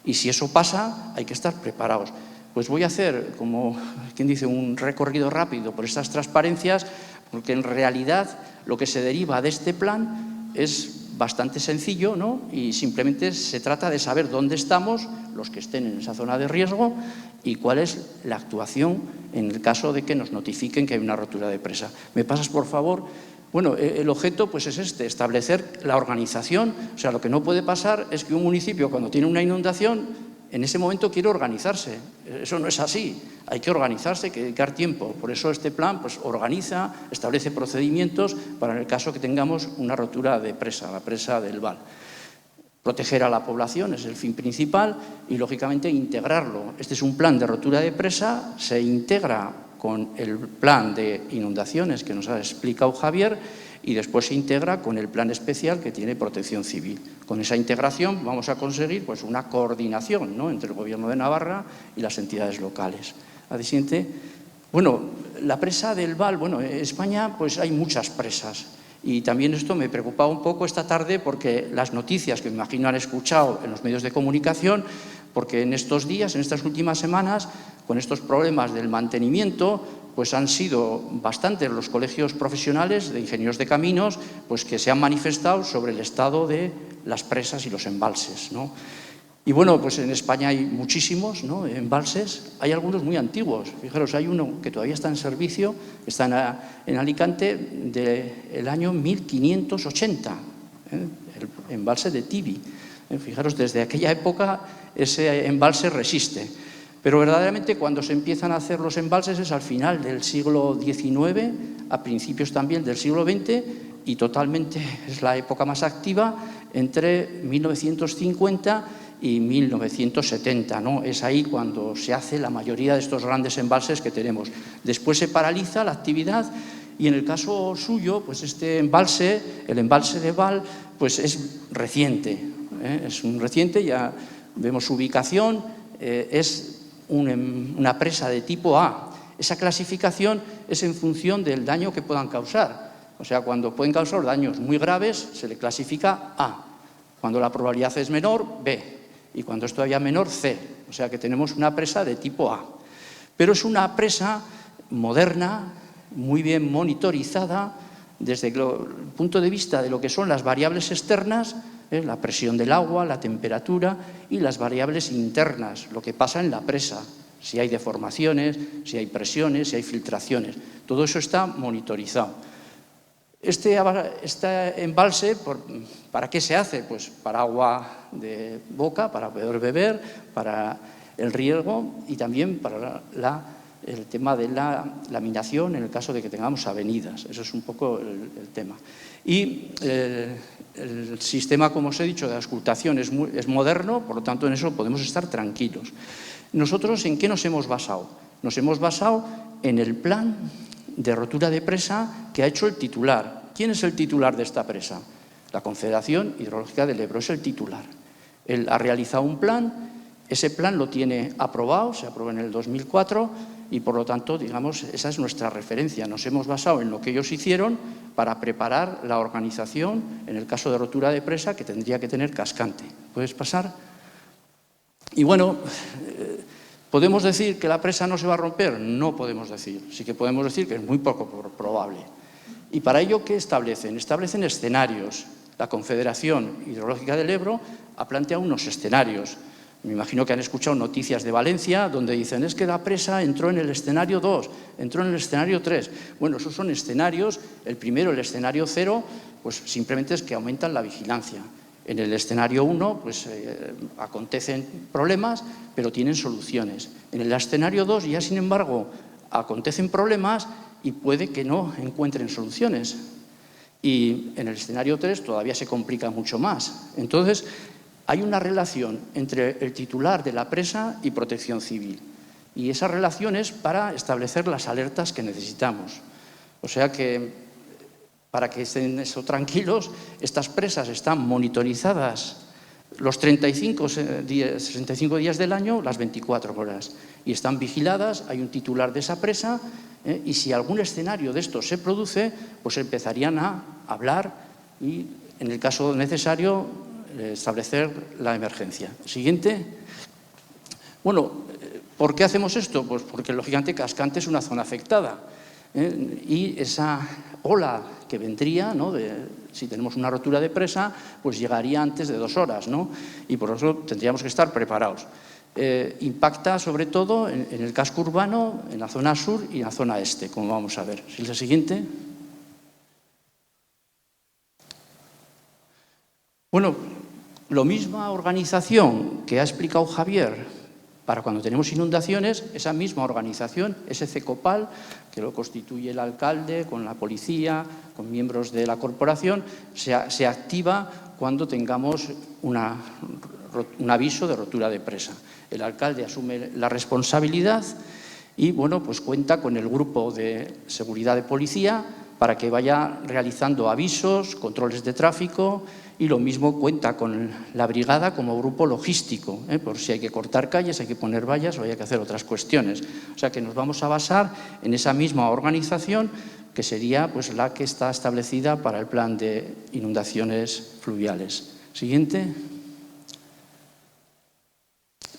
[SPEAKER 5] Y si eso pasa, hay que estar preparados. Pues voy a hacer, como quien dice, un recorrido rápido por estas transparencias, porque en realidad lo que se deriva de este plan es bastante sencillo, ¿no? Y simplemente se trata de saber dónde estamos, los que estén en esa zona de riesgo, y cuál es la actuación en el caso de que nos notifiquen que hay una rotura de presa. ¿Me pasas, por favor? Bueno, el objeto pues es establecer la organización. O sea, lo que no puede pasar es que un municipio, cuando tiene una inundación, en ese momento quiere organizarse. Eso no es así. Hay que organizarse, hay que dedicar tiempo. Por eso este plan pues, organiza, establece procedimientos para el caso que tengamos una rotura de presa, la presa del Val. Proteger a la población es el fin principal y, lógicamente, integrarlo. Este es un plan de rotura de presa, se integra con el plan de inundaciones que nos ha explicado Javier y después se integra con el plan especial que tiene Protección Civil. Con esa integración vamos a conseguir pues, una coordinación, ¿no?, entre el Gobierno de Navarra y las entidades locales. La siguiente. Bueno, la presa del Val, bueno, en España pues, hay muchas presas. Y también esto me preocupaba un poco esta tarde porque las noticias que me imagino han escuchado en los medios de comunicación, porque en estos días, en estas últimas semanas, con estos problemas del mantenimiento, pues han sido bastantes los colegios profesionales de ingenieros de caminos pues que se han manifestado sobre el estado de las presas y los embalses, ¿no? Y bueno, pues en España hay muchísimos, ¿no?, embalses, hay algunos muy antiguos. Fijaros, hay uno que todavía está en servicio, está en Alicante, del año 1580, el embalse de Tibi. Fijaros, desde aquella época ese embalse resiste. Pero verdaderamente cuando se empiezan a hacer los embalses es al final del siglo XIX, a principios también del siglo XX, y totalmente es la época más activa entre 1950 y 1970, ¿no? Es ahí cuando se hace la mayoría de estos grandes embalses que tenemos. Después se paraliza la actividad y en el caso suyo, pues este embalse, el embalse de Val, pues es reciente, es un reciente, ya vemos su ubicación, es una presa de tipo A. Esa clasificación es en función del daño que puedan causar. O sea, cuando pueden causar daños muy graves, se le clasifica A. Cuando la probabilidad es menor, B. Y cuando es todavía menor, C. O sea que tenemos una presa de tipo A. Pero es una presa moderna, muy bien monitorizada, desde el punto de vista de lo que son las variables externas, la presión del agua, la temperatura y las variables internas, lo que pasa en la presa, si hay deformaciones, si hay presiones, si hay filtraciones. Todo eso está monitorizado. Este embalse, ¿para qué se hace? Pues para agua de boca, para poder beber, para el riego y también para el tema de la laminación en el caso de que tengamos avenidas. Eso es un poco el tema. Y el sistema, como os he dicho, de auscultación es moderno, por lo tanto en eso podemos estar tranquilos. ¿Nosotros en qué nos hemos basado? Nos hemos basado en el plan de rotura de presa que ha hecho el titular. ¿Quién es el titular de esta presa? La Confederación Hidrológica del Ebro es el titular. Él ha realizado un plan, ese plan lo tiene aprobado, se aprobó en el 2004 y por lo tanto, digamos, esa es nuestra referencia. Nos hemos basado en lo que ellos hicieron para preparar la organización en el caso de rotura de presa que tendría que tener Cascante. ¿Puedes pasar? Y bueno, ¿podemos decir que la presa no se va a romper? No podemos decir. Sí que podemos decir que es muy poco probable. ¿Y para ello qué establecen? Establecen escenarios. La Confederación Hidrológica del Ebro ha planteado unos escenarios. Me imagino que han escuchado noticias de Valencia donde dicen es que la presa entró en el escenario 2, entró en el escenario 3. Bueno, esos son escenarios. El primero, el escenario 0, pues simplemente es que aumentan la vigilancia. En el escenario 1, pues acontecen problemas, pero tienen soluciones. En el escenario 2, ya sin embargo, acontecen problemas y puede que no encuentren soluciones. Y en el escenario 3 todavía se complica mucho más. Entonces, hay una relación entre el titular de la presa y Protección Civil. Y esa relación es para establecer las alertas que necesitamos. O sea que, para que estén tranquilos, estas presas están monitorizadas los 65 días del año, las 24 horas. Y están vigiladas, hay un titular de esa presa, y si algún escenario de estos se produce, pues empezarían a hablar y, en el caso necesario, establecer la emergencia. Siguiente. Bueno, ¿por qué hacemos esto? Pues porque, lógicamente, Cascante es una zona afectada. Y esa ola que vendría, ¿no?, si tenemos una rotura de presa, pues llegaría antes de 2 horas, ¿no? Y por eso tendríamos que estar preparados. Impacta sobre todo en el casco urbano, en la zona sur y en la zona este, como vamos a ver. ¿Sí, la siguiente? Bueno, la misma organización que ha explicado Javier para cuando tenemos inundaciones, esa misma organización, ese CECOPAL, que lo constituye el alcalde, con la policía, con miembros de la corporación, se activa cuando tengamos un aviso de rotura de presa. El alcalde asume la responsabilidad y, bueno, pues cuenta con el grupo de seguridad de policía para que vaya realizando avisos, controles de tráfico, y lo mismo cuenta con la brigada como grupo logístico, por si hay que cortar calles, hay que poner vallas o hay que hacer otras cuestiones. O sea que nos vamos a basar en esa misma organización que sería, pues, la que está establecida para el plan de inundaciones fluviales. Siguiente.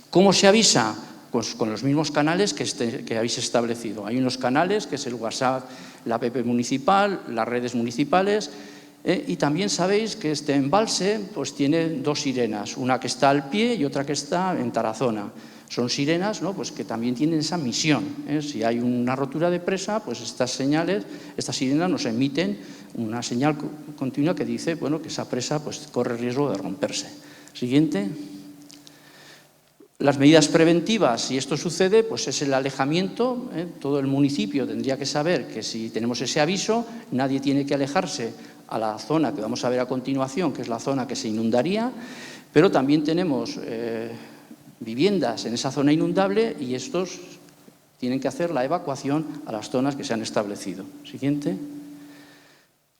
[SPEAKER 5] ¿Cómo se avisa? Pues con los mismos canales que habéis establecido. Hay unos canales, que es el WhatsApp, la app municipal, las redes municipales, y también sabéis que este embalse pues tiene 2 sirenas, una que está al pie y otra que está en Tarazona. Son sirenas, ¿no?, pues que también tienen esa misión. Si hay una rotura de presa, pues estas sirenas nos emiten una señal continua que dice, bueno, que esa presa pues corre riesgo de romperse. Siguiente. Las medidas preventivas, si esto sucede, pues es el alejamiento. Todo el municipio tendría que saber que si tenemos ese aviso, nadie tiene que alejarse a la zona que vamos a ver a continuación, que es la zona que se inundaría, pero también tenemos viviendas en esa zona inundable y estos tienen que hacer la evacuación a las zonas que se han establecido. Siguiente.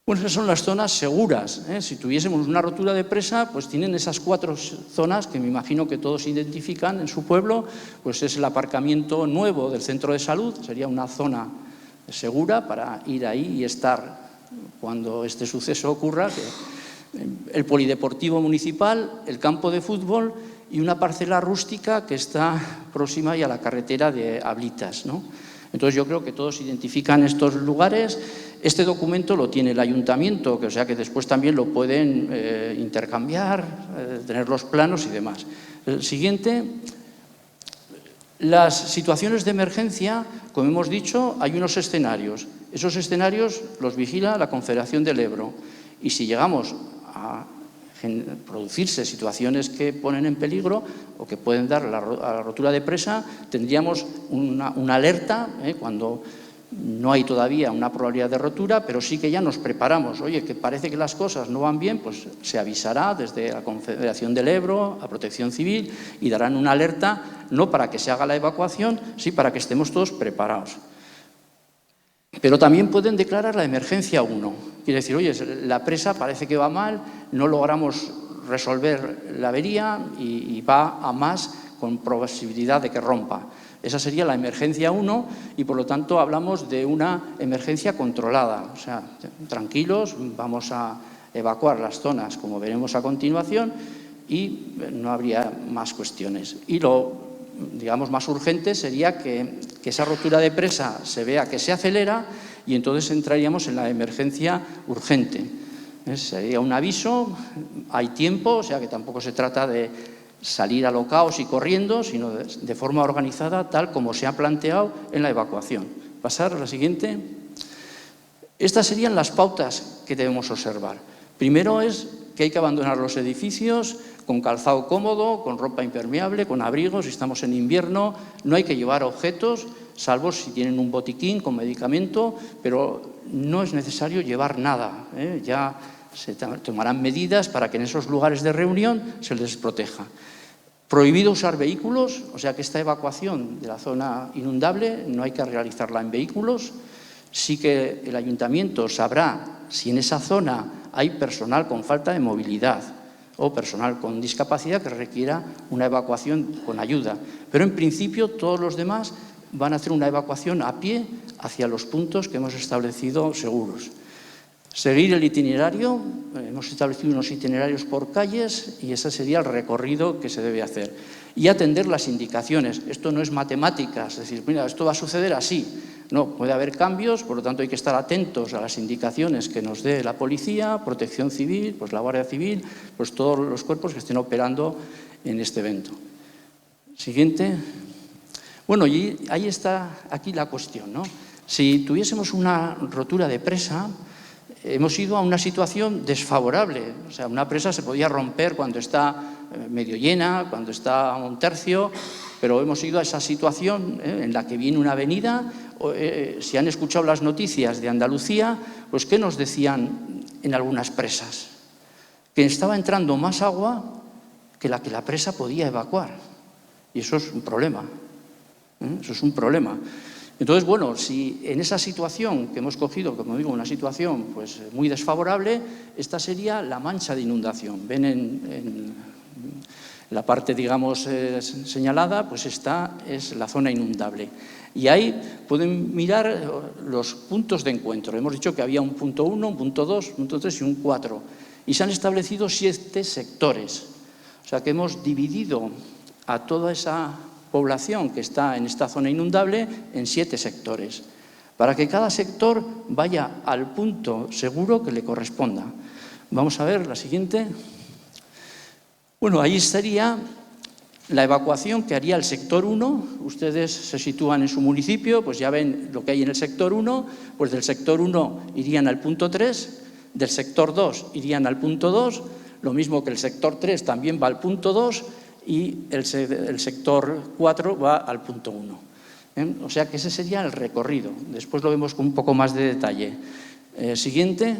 [SPEAKER 5] Bueno, esas son las zonas seguras. Si tuviésemos una rotura de presa, pues tienen esas 4 zonas que me imagino que todos identifican en su pueblo, pues es el aparcamiento nuevo del centro de salud, sería una zona segura para ir ahí y estar cuando este suceso ocurra, el polideportivo municipal, el campo de fútbol y una parcela rústica que está próxima ya a la carretera de Ablitas, ¿no? Entonces yo creo que todos identifican estos lugares. Este documento lo tiene el ayuntamiento, o sea que después también lo pueden intercambiar, tener los planos y demás. El siguiente. Las situaciones de emergencia, como hemos dicho, hay unos escenarios. Esos escenarios los vigila la Confederación del Ebro. Y si llegamos a producirse situaciones que ponen en peligro o que pueden dar a la rotura de presa, tendríamos una alerta cuando no hay todavía una probabilidad de rotura, pero sí que ya nos preparamos. Oye, que parece que las cosas no van bien, pues se avisará desde la Confederación del Ebro, a Protección Civil, y darán una alerta, no para que se haga la evacuación, sí para que estemos todos preparados. Pero también pueden declarar la emergencia 1. Quiere decir, oye, la presa parece que va mal, no logramos resolver la avería y va a más con posibilidad de que rompa. Esa sería la emergencia 1 y, por lo tanto, hablamos de una emergencia controlada. O sea, tranquilos, vamos a evacuar las zonas, como veremos a continuación, y no habría más cuestiones. Y lo, digamos, más urgente sería que esa rotura de presa se vea que se acelera y entonces entraríamos en la emergencia urgente. Sería un aviso, hay tiempo, o sea que tampoco se trata de salir alocaos y corriendo, sino de forma organizada, tal como se ha planteado en la evacuación. Pasar a la siguiente. Estas serían las pautas que debemos observar. Primero es que hay que abandonar los edificios con calzado cómodo, con ropa impermeable, con abrigos, si estamos en invierno. No hay que llevar objetos, salvo si tienen un botiquín con medicamento, pero no es necesario llevar nada. Ya se tomarán medidas para que en esos lugares de reunión se les proteja. Prohibido usar vehículos, o sea que esta evacuación de la zona inundable no hay que realizarla en vehículos. Sí que el ayuntamiento sabrá si en esa zona hay personal con falta de movilidad o personal con discapacidad que requiera una evacuación con ayuda. Pero en principio todos los demás van a hacer una evacuación a pie hacia los puntos que hemos establecido seguros. Seguir el itinerario, hemos establecido unos itinerarios por calles y ese sería el recorrido que se debe hacer. Y atender las indicaciones. Esto no es matemáticas, es decir, mira, esto va a suceder así. No, puede haber cambios, por lo tanto hay que estar atentos a las indicaciones que nos dé la policía, Protección Civil, pues la Guardia Civil, pues todos los cuerpos que estén operando en este evento. Siguiente. Bueno, y ahí está aquí la cuestión, ¿no? Si tuviésemos una rotura de presa, hemos ido a una situación desfavorable. O sea, una presa se podía romper cuando está medio llena, cuando está a un tercio, pero hemos ido a esa situación en la que viene una avenida. Si han escuchado las noticias de Andalucía, pues ¿qué nos decían en algunas presas? Que estaba entrando más agua que la presa podía evacuar. Y eso es un problema. Eso es un problema. Entonces, bueno, si en esa situación que hemos cogido, como digo, una situación pues muy desfavorable, esta sería la mancha de inundación. Ven en la parte, digamos, señalada, pues esta es la zona inundable. Y ahí pueden mirar los puntos de encuentro. Hemos dicho que había un punto 1, un punto 2, un punto 3 y un 4. Y se han establecido 7 sectores. O sea que hemos dividido a toda esa población que está en esta zona inundable en 7 sectores, para que cada sector vaya al punto seguro que le corresponda. Vamos a ver la siguiente. Bueno, ahí estaría la evacuación que haría el sector 1. Ustedes se sitúan en su municipio, pues ya ven lo que hay en el sector 1, pues del sector 1 irían al punto 3, del sector 2 irían al punto 2, lo mismo que el sector 3 también va al punto 2, y el sector 4 va al punto 1. O sea que ese sería el recorrido. Después lo vemos con un poco más de detalle. Siguiente.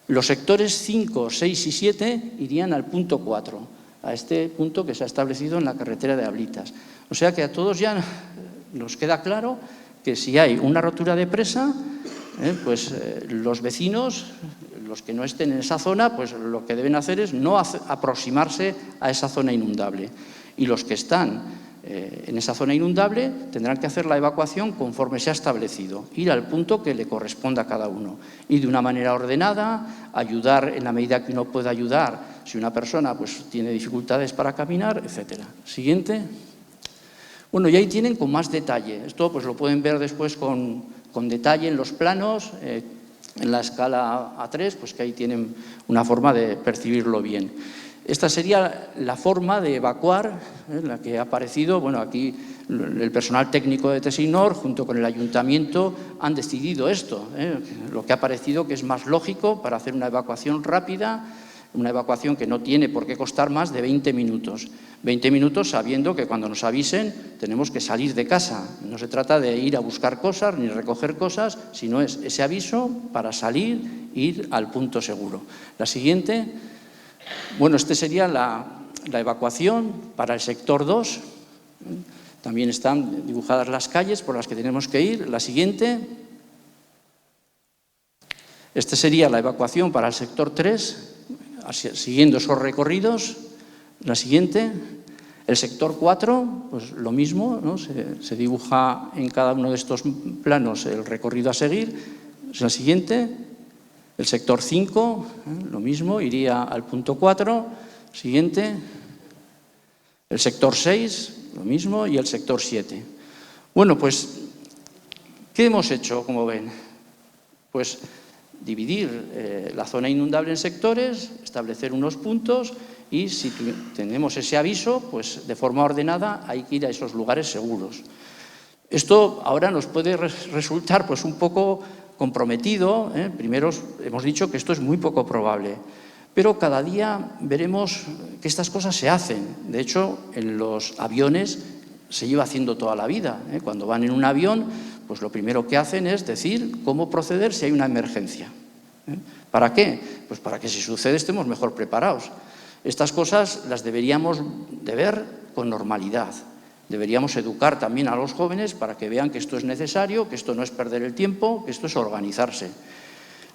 [SPEAKER 5] Los sectores 5, 6 y 7 irían al punto 4, a este punto que se ha establecido en la carretera de Ablitas. O sea que a todos ya nos queda claro que si hay una rotura de presa, pues los vecinos, los que no estén en esa zona, pues lo que deben hacer es no aproximarse a esa zona inundable. Y los que están en esa zona inundable tendrán que hacer la evacuación conforme se ha establecido, ir al punto que le corresponda a cada uno. Y de una manera ordenada, ayudar en la medida que uno pueda ayudar, si una persona pues, tiene dificultades para caminar, etc. Siguiente. Bueno, y ahí tienen con más detalle. Esto pues, lo pueden ver después con detalle en los planos, en la escala A3, pues que ahí tienen una forma de percibirlo bien. Esta sería la forma de evacuar, la que ha aparecido. Bueno, aquí el personal técnico de Tesinor, junto con el ayuntamiento, han decidido esto, lo que ha parecido que es más lógico para hacer una evacuación rápida, una evacuación que no tiene por qué costar más de 20 minutos. 20 minutos sabiendo que cuando nos avisen tenemos que salir de casa. No se trata de ir a buscar cosas ni recoger cosas, sino es ese aviso para salir e ir al punto seguro. La siguiente. Bueno, esta sería la evacuación para el sector 2. También están dibujadas las calles por las que tenemos que ir. La siguiente. Esta sería la evacuación para el sector 3. Siguiendo esos recorridos. La siguiente, el sector 4, pues lo mismo, ¿no? Se dibuja en cada uno de estos planos el recorrido a seguir. La siguiente, el sector 5, lo mismo, iría al punto 4. Siguiente, el sector 6, lo mismo, y el sector 7. Bueno, pues, ¿qué hemos hecho, como ven? Pues dividir la zona inundable en sectores, establecer unos puntos y si tenemos ese aviso, pues de forma ordenada hay que ir a esos lugares seguros. Esto ahora nos puede resultar pues un poco comprometido. Primero hemos dicho que esto es muy poco probable, pero cada día veremos que estas cosas se hacen. De hecho, en los aviones se lleva haciendo toda la vida. Cuando van en un avión, pues lo primero que hacen es decir cómo proceder si hay una emergencia. ¿Para qué? Pues para que si sucede estemos mejor preparados. Estas cosas las deberíamos de ver con normalidad. Deberíamos educar también a los jóvenes para que vean que esto es necesario, que esto no es perder el tiempo, que esto es organizarse.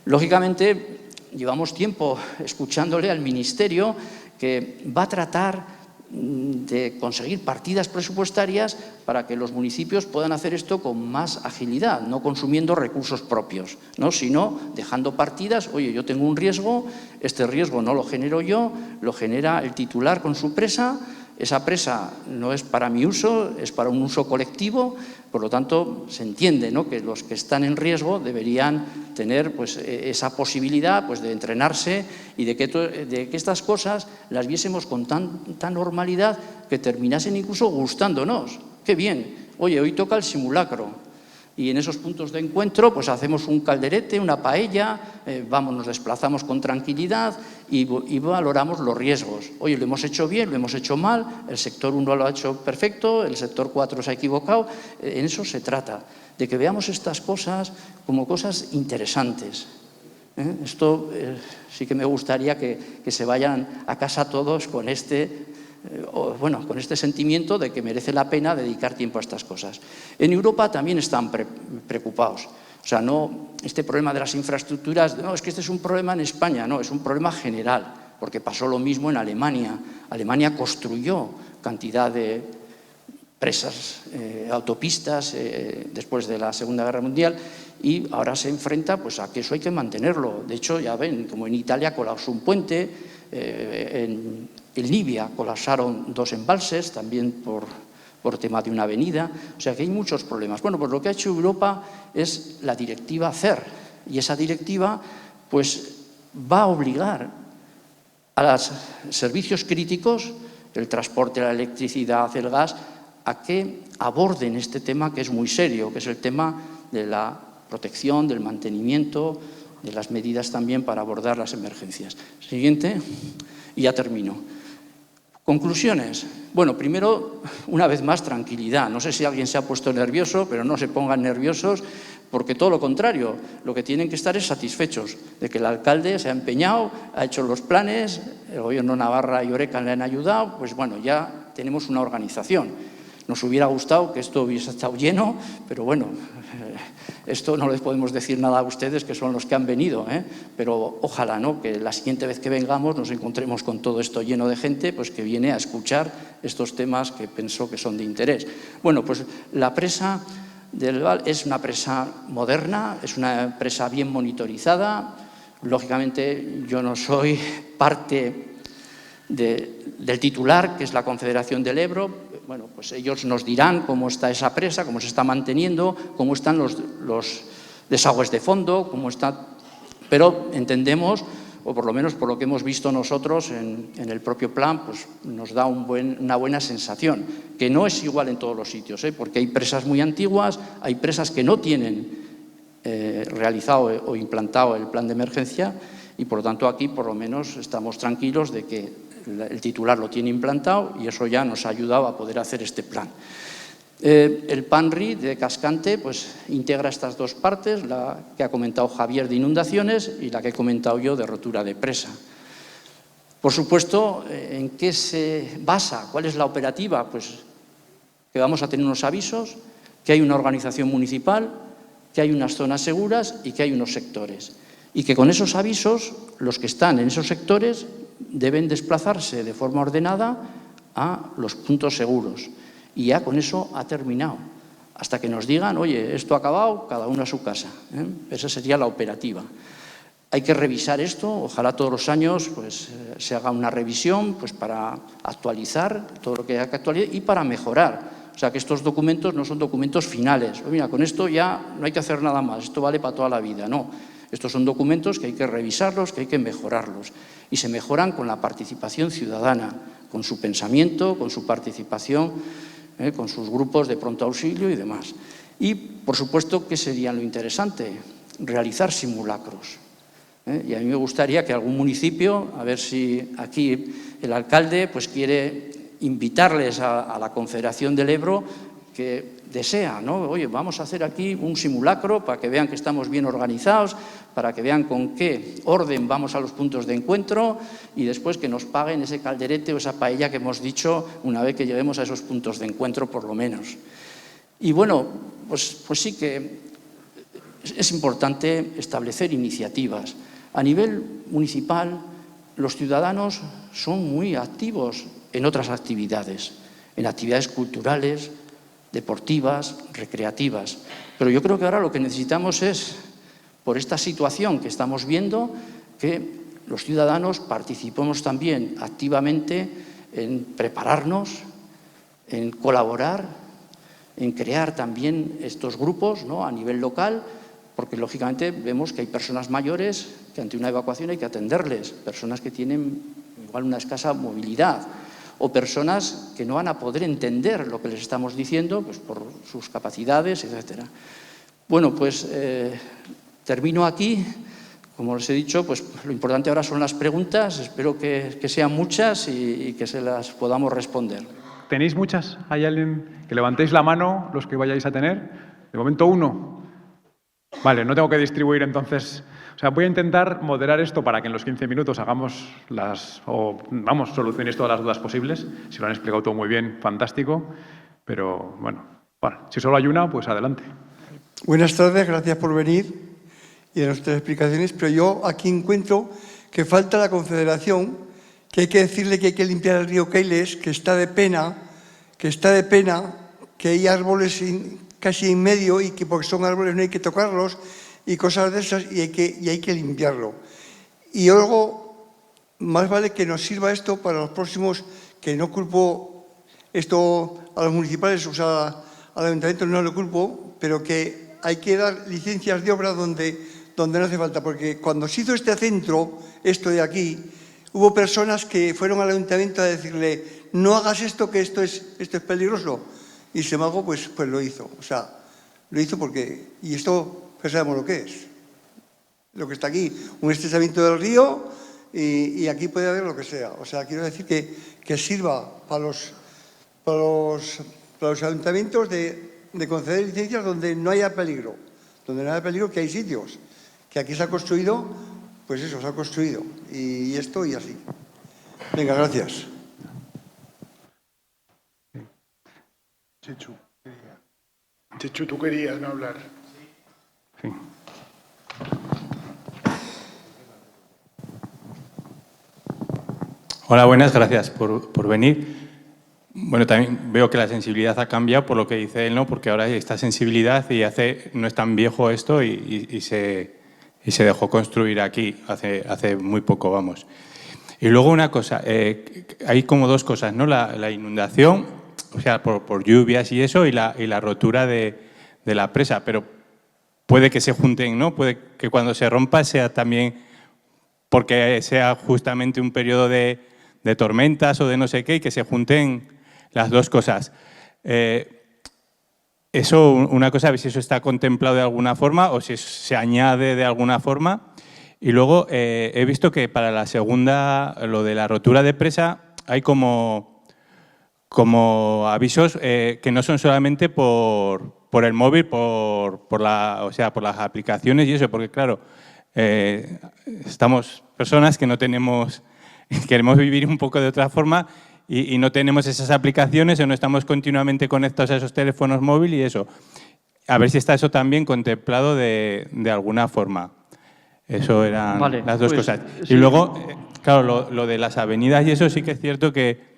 [SPEAKER 5] Lógicamente, llevamos tiempo escuchándole al Ministerio que va a tratar de conseguir partidas presupuestarias para que los municipios puedan hacer esto con más agilidad, no consumiendo recursos propios, ¿no? Sino dejando partidas. Oye, yo tengo un riesgo, este riesgo no lo genero yo, lo genera el titular con su presa. Esa presa no es para mi uso, es para un uso colectivo, por lo tanto se entiende, ¿no?, que los que están en riesgo deberían tener pues, esa posibilidad pues, de entrenarse y de que estas cosas las viésemos con tanta normalidad que terminasen incluso gustándonos. ¡Qué bien! Oye, hoy toca el simulacro. Y en esos puntos de encuentro pues hacemos un calderete, una paella, nos desplazamos con tranquilidad y valoramos los riesgos. Oye, lo hemos hecho bien, lo hemos hecho mal, el sector 1 lo ha hecho perfecto, el sector 4 se ha equivocado. En eso se trata, de que veamos estas cosas como cosas interesantes. Esto sí que me gustaría que se vayan a casa todos con con este sentimiento de que merece la pena dedicar tiempo a estas cosas. En Europa también están preocupados. O sea, no este problema de las infraestructuras, no, es que este es un problema en España, no, es un problema general, porque pasó lo mismo en Alemania. Alemania construyó cantidad de presas, autopistas, después de la Segunda Guerra Mundial, y ahora se enfrenta pues, a que eso hay que mantenerlo. De hecho, ya ven, como en Italia colapsó un puente, en Libia colapsaron 2 embalses, también por tema de una avenida. O sea que hay muchos problemas. Bueno, pues lo que ha hecho Europa es la directiva CER, y esa directiva pues, va a obligar a los servicios críticos, el transporte, la electricidad, el gas, a que aborden este tema que es muy serio, que es el tema de la protección, del mantenimiento, de las medidas también para abordar las emergencias. Siguiente, y ya termino. Conclusiones. Bueno, primero, una vez más, tranquilidad. No sé si alguien se ha puesto nervioso, pero no se pongan nerviosos, porque todo lo contrario, lo que tienen que estar es satisfechos de que el alcalde se ha empeñado, ha hecho los planes, el gobierno de Navarra y Orecan le han ayudado, pues bueno, ya tenemos una organización. Nos hubiera gustado que esto hubiese estado lleno, pero bueno, esto no les podemos decir nada a ustedes, que son los que han venido, pero ojalá, ¿no?, que la siguiente vez que vengamos nos encontremos con todo esto lleno de gente pues, que viene a escuchar estos temas que pensó que son de interés. Bueno, pues la presa del Val es una presa moderna, es una presa bien monitorizada. Lógicamente, yo no soy parte del titular, que es la Confederación del Ebro. Bueno, pues ellos nos dirán cómo está esa presa, cómo se está manteniendo, cómo están los desagües de fondo, cómo está. Pero entendemos, o por lo menos por lo que hemos visto nosotros en el propio plan, pues nos da una buena sensación, que no es igual en todos los sitios, porque hay presas muy antiguas, hay presas que no tienen realizado o implantado el plan de emergencia, y por lo tanto aquí por lo menos estamos tranquilos de que el titular lo tiene implantado y eso ya nos ha ayudado a poder hacer este plan. El PANRI de Cascante pues, integra estas dos partes, la que ha comentado Javier de inundaciones y la que he comentado yo de rotura de presa. Por supuesto, ¿en qué se basa? ¿Cuál es la operativa? Pues que vamos a tener unos avisos, que hay una organización municipal, que hay unas zonas seguras y que hay unos sectores. Y que con esos avisos, los que están en esos sectores deben desplazarse de forma ordenada a los puntos seguros. Y ya con eso ha terminado. Hasta que nos digan, oye, esto ha acabado, cada uno a su casa. Esa sería la operativa. Hay que revisar esto, ojalá todos los años pues, se haga una revisión pues, para actualizar todo lo que hay que actualizar y para mejorar. O sea, que estos documentos no son documentos finales. Pues mira, con esto ya no hay que hacer nada más, esto vale para toda la vida. No, estos son documentos que hay que revisarlos, que hay que mejorarlos. Y se mejoran con la participación ciudadana, con su pensamiento, con su participación, con sus grupos de pronto auxilio y demás. Y, por supuesto, ¿qué sería lo interesante? Realizar simulacros. Y a mí me gustaría que algún municipio, a ver si aquí el alcalde pues quiere invitarles a la Confederación del Ebro que desea, ¿no? Oye, vamos a hacer aquí un simulacro para que vean que estamos bien organizados, para que vean con qué orden vamos a los puntos de encuentro y después que nos paguen ese calderete o esa paella que hemos dicho una vez que lleguemos a esos puntos de encuentro, por lo menos. Y bueno, pues sí que es importante establecer iniciativas. A nivel municipal, los ciudadanos son muy activos en otras actividades, en actividades culturales, deportivas, recreativas. Pero yo creo que ahora lo que necesitamos es, por esta situación que estamos viendo, que los ciudadanos participemos también activamente en prepararnos, en colaborar, en crear también estos grupos, ¿no?, a nivel local, porque lógicamente vemos que hay personas mayores que ante una evacuación hay que atenderles, personas que tienen igual una escasa movilidad, o personas que no van a poder entender lo que les estamos diciendo, pues por sus capacidades, etc. Bueno, pues termino aquí. Como les he dicho, pues lo importante ahora son las preguntas. Espero que sean muchas y que se las podamos responder.
[SPEAKER 3] ¿Tenéis muchas? ¿Hay alguien que levantéis la mano, los que vayáis a tener? De momento, uno. Vale, no tengo que distribuir entonces. O sea, voy a intentar moderar esto para que en los 15 minutos hagamos solucionéis todas las dudas posibles. Si lo han explicado todo muy bien, fantástico. Pero bueno, vale, si solo hay una, pues adelante.
[SPEAKER 6] Buenas tardes, gracias por venir y de nuestras explicaciones. Pero yo aquí encuentro que falta la Confederación, que hay que decirle que hay que limpiar el río Keiles, que está de pena, que hay árboles casi en medio y que porque son árboles no hay que tocarlos y cosas de esas y hay que limpiarlo. Y luego, más vale que nos sirva esto para los próximos, que no culpo esto a los municipales, o sea, al ayuntamiento no lo culpo, pero que hay que dar licencias de obra donde no hace falta, porque cuando se hizo este centro, esto de aquí, hubo personas que fueron al ayuntamiento a decirle no hagas esto, que esto es peligroso. Y Semago pues lo hizo. O sea, lo hizo porque... Y esto, pues sabemos lo que es. Lo que está aquí, un estrechamiento del río y aquí puede haber lo que sea. O sea, quiero decir que sirva para los ayuntamientos de conceder licencias donde no haya peligro. Donde no haya peligro, que hay sitios. Que aquí se ha construido, pues eso, se ha construido. Y esto y así. Venga, gracias.
[SPEAKER 1] Chechu, tú querías no hablar.
[SPEAKER 3] Sí.
[SPEAKER 7] Hola, buenas, gracias por venir. Bueno, también veo que la sensibilidad ha cambiado por lo que dice él, ¿no? Porque ahora hay esta sensibilidad y no es tan viejo esto y se dejó construir aquí hace muy poco, vamos. Y luego una cosa, hay como dos cosas, ¿no? La inundación, o sea, por lluvias y eso, y la rotura de la presa, pero puede que se junten, ¿no? Puede que cuando se rompa sea también porque sea justamente un periodo de tormentas o de no sé qué y que se junten las dos cosas. Eso, una cosa, a ver si eso está contemplado de alguna forma o si se añade de alguna forma. Y luego he visto que para la segunda, lo de la rotura de presa, hay como avisos que no son solamente por el móvil, por las aplicaciones y eso, porque claro, estamos personas que no tenemos, queremos vivir un poco de otra forma y no tenemos esas aplicaciones o no estamos continuamente conectados a esos teléfonos móviles y eso. A ver si está eso también contemplado de alguna forma. Eso eran las dos cosas. Sí. Y luego, claro, lo de las avenidas y eso sí que es cierto que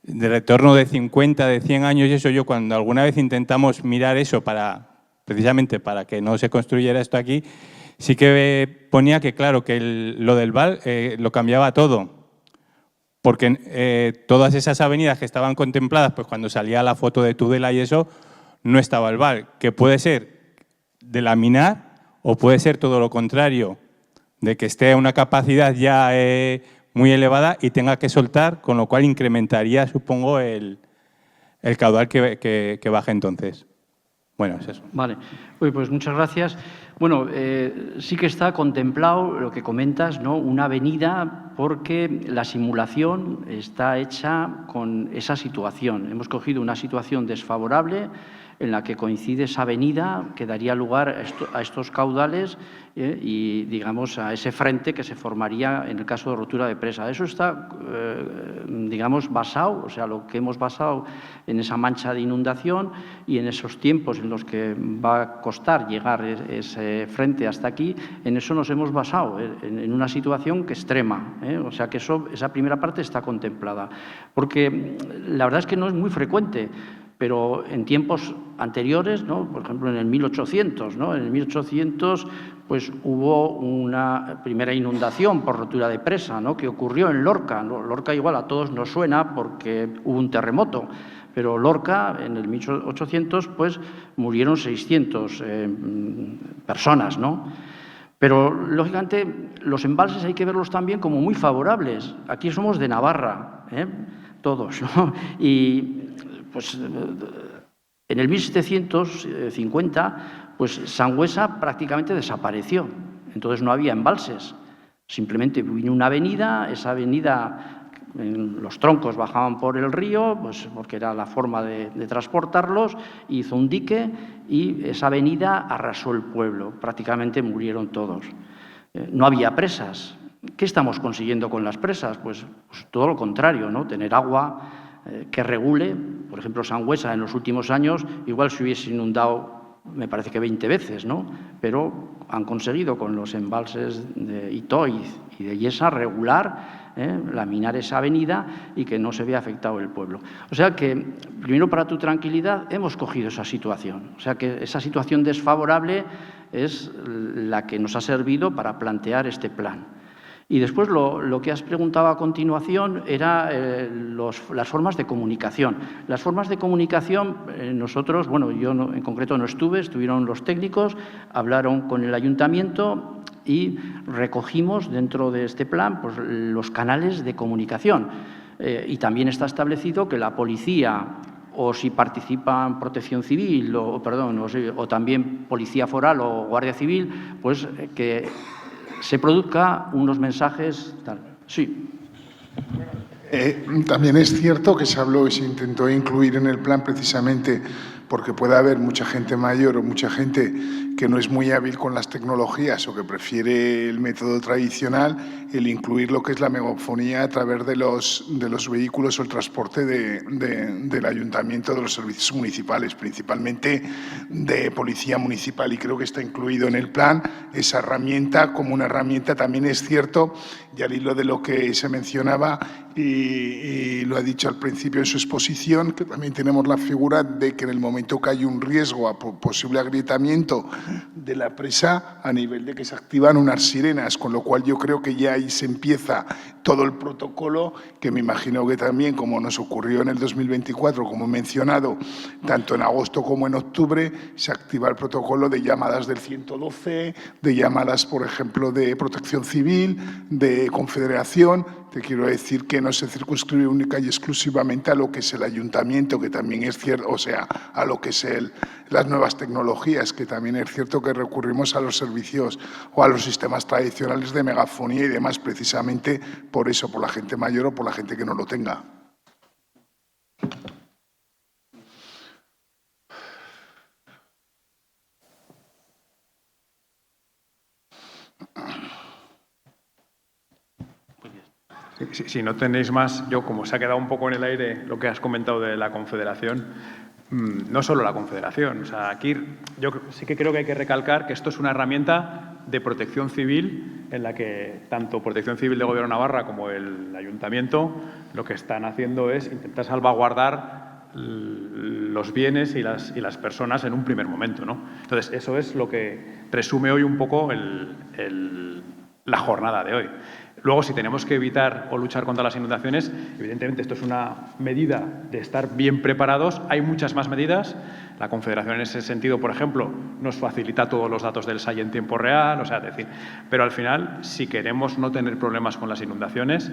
[SPEAKER 7] de retorno de 50, de 100 años y eso, yo cuando alguna vez intentamos mirar eso precisamente para que no se construyera esto aquí, sí que ponía que, claro, que lo del VAL lo cambiaba todo. Porque todas esas avenidas que estaban contempladas, pues cuando salía la foto de Tudela y eso, no estaba el VAL, que puede ser de laminar o puede ser todo lo contrario, de que esté a una capacidad ya muy elevada y tenga que soltar, con lo cual incrementaría, supongo, el caudal que baje entonces. Bueno, es eso.
[SPEAKER 5] Vale, oye, pues muchas gracias. Bueno, sí que está contemplado lo que comentas, ¿no? Una avenida, porque la simulación está hecha con esa situación. Hemos cogido una situación desfavorable en la que coincide esa avenida que daría lugar a estos caudales y, digamos, a ese frente que se formaría en el caso de rotura de presa. Eso está, digamos, basado, o sea, lo que hemos basado en esa mancha de inundación y en esos tiempos en los que va a costar llegar ese frente hasta aquí, en eso nos hemos basado, en una situación que extrema. O sea, que esa primera parte está contemplada. Porque la verdad es que no es muy frecuente, pero en tiempos anteriores, ¿no? Por ejemplo, en el 1800, ¿no? En el 1800 pues, hubo una primera inundación por rotura de presa, ¿no? Que ocurrió en Lorca, ¿no? Lorca igual a todos nos suena porque hubo un terremoto, pero Lorca en el 1800 pues, murieron 600 personas, ¿no? Pero, lógicamente, los embalses hay que verlos también como muy favorables. Aquí somos de Navarra, todos, ¿no? Y pues en el 1750, pues Sangüesa prácticamente desapareció. Entonces no había embalses. Simplemente vino una avenida, esa avenida, los troncos bajaban por el río, pues porque era la forma de transportarlos, hizo un dique y esa avenida arrasó el pueblo. Prácticamente murieron todos. No había presas. ¿Qué estamos consiguiendo con las presas? Pues todo lo contrario, ¿no? Tener agua que regule. Por ejemplo, Sangüesa en los últimos años igual se hubiese inundado, me parece que 20 veces, ¿no? Pero han conseguido con los embalses de Itoiz y de Yesa regular, laminar esa avenida y que no se vea afectado el pueblo. O sea que, primero para tu tranquilidad, hemos cogido esa situación. O sea que esa situación desfavorable es la que nos ha servido para plantear este plan. Y después lo que has preguntado a continuación era las formas de comunicación. Las formas de comunicación, nosotros, bueno, yo en concreto no estuve, estuvieron los técnicos, hablaron con el ayuntamiento y recogimos dentro de este plan pues, los canales de comunicación. Y también está establecido que la policía, o si participan Protección Civil, o también Policía Foral o Guardia Civil, pues que se produzca unos mensajes tal. Sí.
[SPEAKER 1] También es cierto que se habló y se intentó incluir en el plan precisamente porque puede haber mucha gente mayor o mucha gente que no es muy hábil con las tecnologías o que prefiere el método tradicional, el incluir lo que es la megafonía a través de los vehículos o el transporte del ayuntamiento, de los servicios municipales, principalmente de policía municipal, y creo que está incluido en el plan esa herramienta como una herramienta. También es cierto, y al hilo de lo que se mencionaba y lo ha dicho al principio en su exposición, que también tenemos la figura de que en el momento que hay un riesgo a posible agrietamiento de la presa, a nivel de que se activan unas sirenas, con lo cual yo creo que ya ahí se empieza todo el protocolo, que me imagino que también, como nos ocurrió en el 2024, como he mencionado, tanto en agosto como en octubre, se activa el protocolo de llamadas del 112, de llamadas, por ejemplo, de Protección Civil, de Confederación. Te quiero decir que no se circunscribe única y exclusivamente a lo que es el ayuntamiento, que también es cierto, o sea, a lo que es las nuevas tecnologías, que también es cierto que recurrimos a los servicios o a los sistemas tradicionales de megafonía y demás, precisamente por eso, por la gente mayor o por la gente que no lo tenga.
[SPEAKER 3] Si no tenéis más, yo como se ha quedado un poco en el aire lo que has comentado de la Confederación, no solo la Confederación. O sea, aquí yo sí que creo que hay que recalcar que esto es una herramienta de protección civil en la que tanto Protección Civil de Gobierno de Navarra como el Ayuntamiento lo que están haciendo es intentar salvaguardar los bienes y las personas en un primer momento, ¿no? Entonces, eso es lo que resume hoy un poco la jornada de hoy. Luego, si tenemos que evitar o luchar contra las inundaciones, evidentemente esto es una medida de estar bien preparados. Hay muchas más medidas. La Confederación en ese sentido, por ejemplo, nos facilita todos los datos del SAI en tiempo real, o sea, es decir, pero al final, si queremos no tener problemas con las inundaciones,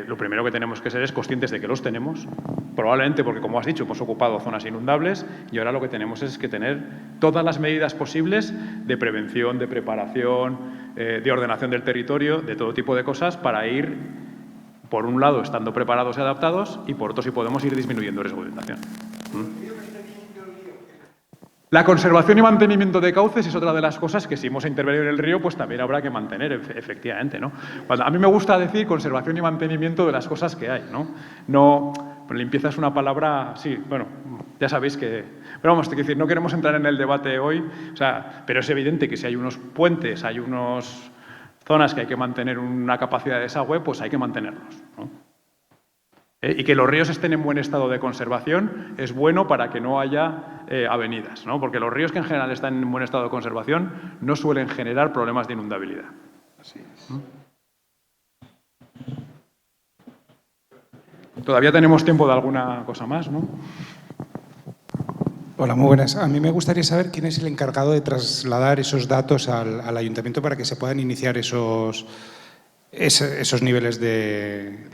[SPEAKER 3] lo primero que tenemos que ser es conscientes de que los tenemos Probablemente porque, como has dicho, hemos ocupado zonas inundables y ahora lo que tenemos es que tener todas las medidas posibles de prevención, de preparación, de ordenación del territorio, de todo tipo de cosas para ir, por un lado, estando preparados y adaptados y, por otro, si podemos, ir disminuyendo el riesgo de inundación. La conservación y mantenimiento de cauces es otra de las cosas que si hemos intervenido en el río, pues también habrá que mantener, efectivamente, ¿no? A mí me gusta decir conservación y mantenimiento de las cosas que hay, ¿no? No, limpieza es una palabra, sí, bueno, ya sabéis que... Pero vamos, es decir, no queremos entrar en el debate hoy, o sea, pero es evidente que si hay unos puentes, hay unas zonas que hay que mantener una capacidad de desagüe, pues hay que mantenerlos, ¿no? Y que los ríos estén en buen estado de conservación es bueno para que no haya avenidas, ¿no? Porque los ríos que en general están en buen estado de conservación no suelen generar problemas de inundabilidad.
[SPEAKER 1] Así es.
[SPEAKER 3] Todavía tenemos tiempo de alguna cosa más, ¿no?
[SPEAKER 8] Hola, muy buenas. A mí me gustaría saber quién es el encargado de trasladar esos datos al ayuntamiento para que se puedan iniciar esos niveles de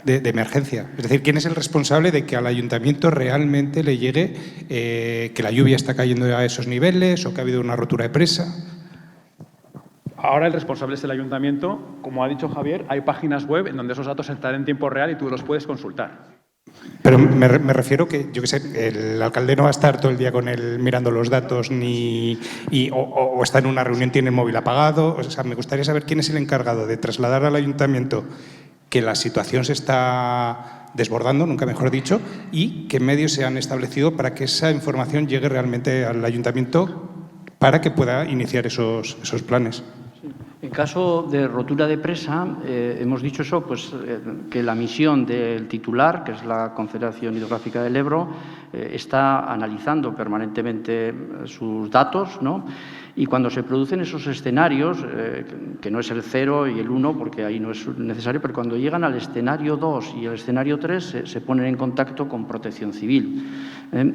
[SPEAKER 8] emergencia. Es decir, ¿quién es el responsable de que al ayuntamiento realmente le llegue que la lluvia está cayendo a esos niveles o que ha habido una rotura de presa?
[SPEAKER 3] Ahora el responsable es el ayuntamiento. Como ha dicho Javier, hay páginas web en donde esos datos están en tiempo real y tú los puedes consultar.
[SPEAKER 8] Pero me refiero que, yo qué sé, el alcalde no va a estar todo el día con él mirando los datos o está en una reunión, tiene el móvil apagado. O sea, me gustaría saber quién es el encargado de trasladar al ayuntamiento que la situación se está desbordando, nunca mejor dicho, y qué medios se han establecido para que esa información llegue realmente al ayuntamiento para que pueda iniciar esos planes.
[SPEAKER 5] En caso de rotura de presa, hemos dicho eso, pues que la misión del titular, que es la Confederación Hidrográfica del Ebro, está analizando permanentemente sus datos, ¿no? Y cuando se producen esos escenarios, que no es el 0 y el 1, porque ahí no es necesario, pero cuando llegan al escenario 2 y al escenario 3, se ponen en contacto con Protección Civil.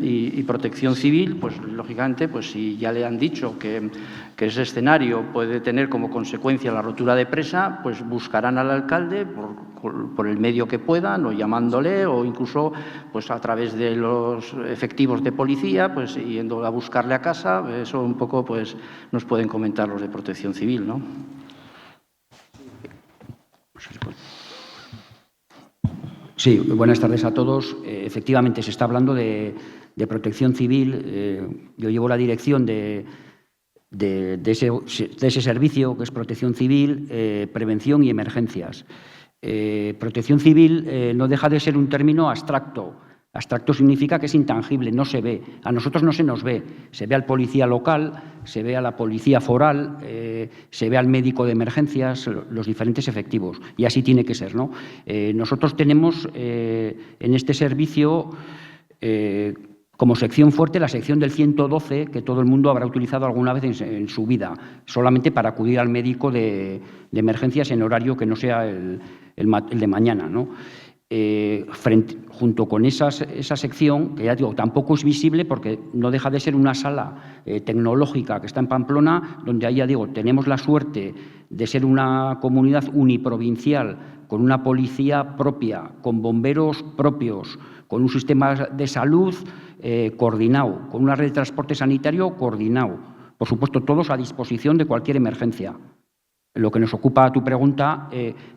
[SPEAKER 5] Y Protección Civil, pues lógicamente, pues si ya le han dicho que ese escenario puede tener como consecuencia la rotura de presa, pues buscarán al alcalde por el medio que puedan, o llamándole, o incluso pues a través de los efectivos de policía, pues yendo a buscarle a casa. Eso un poco pues nos pueden comentar los de Protección Civil, ¿no?
[SPEAKER 9] Sí, buenas tardes a todos. Efectivamente, se está hablando de Protección Civil. Yo llevo la dirección de ese servicio, que es Protección Civil, Prevención y Emergencias. Protección Civil no deja de ser un término abstracto. Abstracto significa que es intangible, no se ve. A nosotros no se nos ve. Se ve al policía local, se ve a la policía foral, se ve al médico de emergencias, los diferentes efectivos. Y así tiene que ser, ¿no? Nosotros tenemos en este servicio como sección fuerte la sección del 112, que todo el mundo habrá utilizado alguna vez en su vida, solamente para acudir al médico de emergencias en horario que no sea el de mañana, ¿no? Junto con esa sección, que ya digo, tampoco es visible porque no deja de ser una sala tecnológica que está en Pamplona, donde ahí, ya digo, tenemos la suerte de ser una comunidad uniprovincial, con una policía propia, con bomberos propios, con un sistema de salud coordinado, con una red de transporte sanitario coordinado. Por supuesto, todos a disposición de cualquier emergencia. Lo que nos ocupa tu pregunta,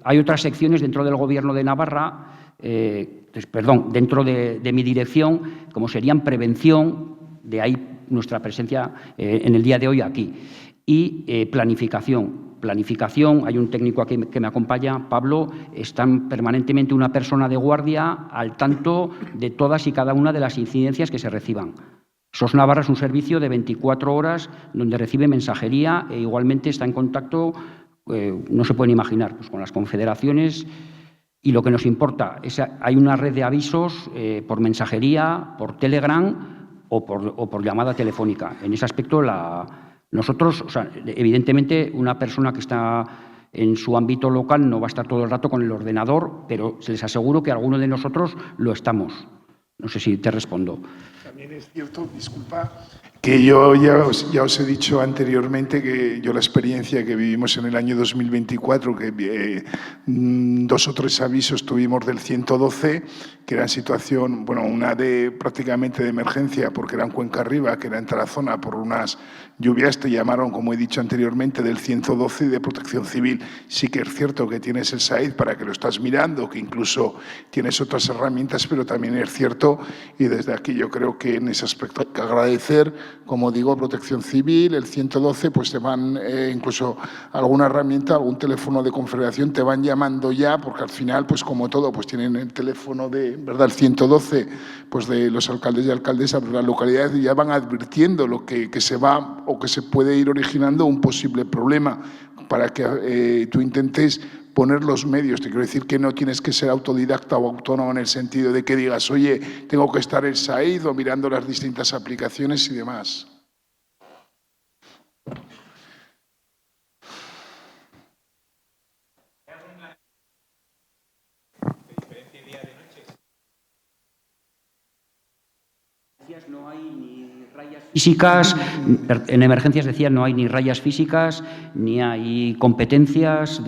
[SPEAKER 9] hay otras secciones dentro del Gobierno de Navarra, dentro de mi dirección, como serían prevención, de ahí nuestra presencia en el día de hoy aquí, y planificación. Planificación, hay un técnico aquí que me acompaña, Pablo, están permanentemente una persona de guardia al tanto de todas y cada una de las incidencias que se reciban. SOS Navarra es un servicio de 24 horas donde recibe mensajería e igualmente está en contacto, no se pueden imaginar, pues con las confederaciones. Y lo que nos importa es hay una red de avisos por mensajería, por Telegram o por llamada telefónica. En ese aspecto, nosotros, o sea, evidentemente, una persona que está en su ámbito local no va a estar todo el rato con el ordenador, pero se les aseguro que alguno de nosotros lo estamos. No sé si te respondo.
[SPEAKER 1] También es cierto, disculpa, Que yo ya os he dicho anteriormente que yo la experiencia que vivimos en el año 2024, que 2 o 3 avisos tuvimos del 112, que era en situación, bueno, una prácticamente de emergencia, porque era en Cuenca Arriba, que era en Tarazona, por unas lluvias, te llamaron, como he dicho anteriormente, del 112 y de Protección Civil. Sí que es cierto que tienes el SAID para que lo estás mirando, que incluso tienes otras herramientas, pero también es cierto, y desde aquí yo creo que en ese aspecto hay que agradecer, como digo, Protección Civil, el 112, pues te van, incluso alguna herramienta, algún teléfono de confederación, te van llamando ya, porque al final, pues como todo, pues tienen el teléfono de, ¿verdad?, el 112, pues de los alcaldes y alcaldesas de las localidades, y ya van advirtiendo lo que se va o que se puede ir originando un posible problema, para que tú intentes poner los medios. Te quiero decir que no tienes que ser autodidacta o autónomo en el sentido de que digas, oye, tengo que estar en SAID o mirando las distintas aplicaciones y demás.
[SPEAKER 9] No hay ni rayas físicas, en emergencias decía, no hay ni rayas físicas, ni hay competencias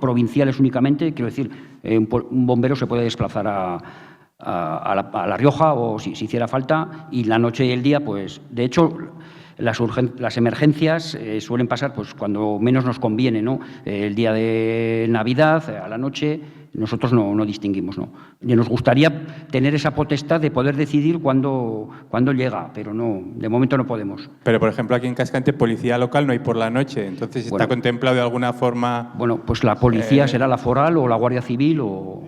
[SPEAKER 9] provinciales únicamente. Quiero decir, un bombero se puede desplazar a La Rioja o si hiciera falta, y la noche y el día, pues, de hecho, las emergencias suelen pasar pues cuando menos nos conviene, ¿no? El día de Navidad, a la noche. Nosotros no distinguimos, ¿no? Y nos gustaría tener esa potestad de poder decidir cuándo llega, pero no, de momento no podemos.
[SPEAKER 7] Pero, por ejemplo, aquí en Cascante, policía local no hay por la noche, entonces ¿está contemplado de alguna forma?
[SPEAKER 9] Bueno, pues la policía será la foral o la Guardia Civil o...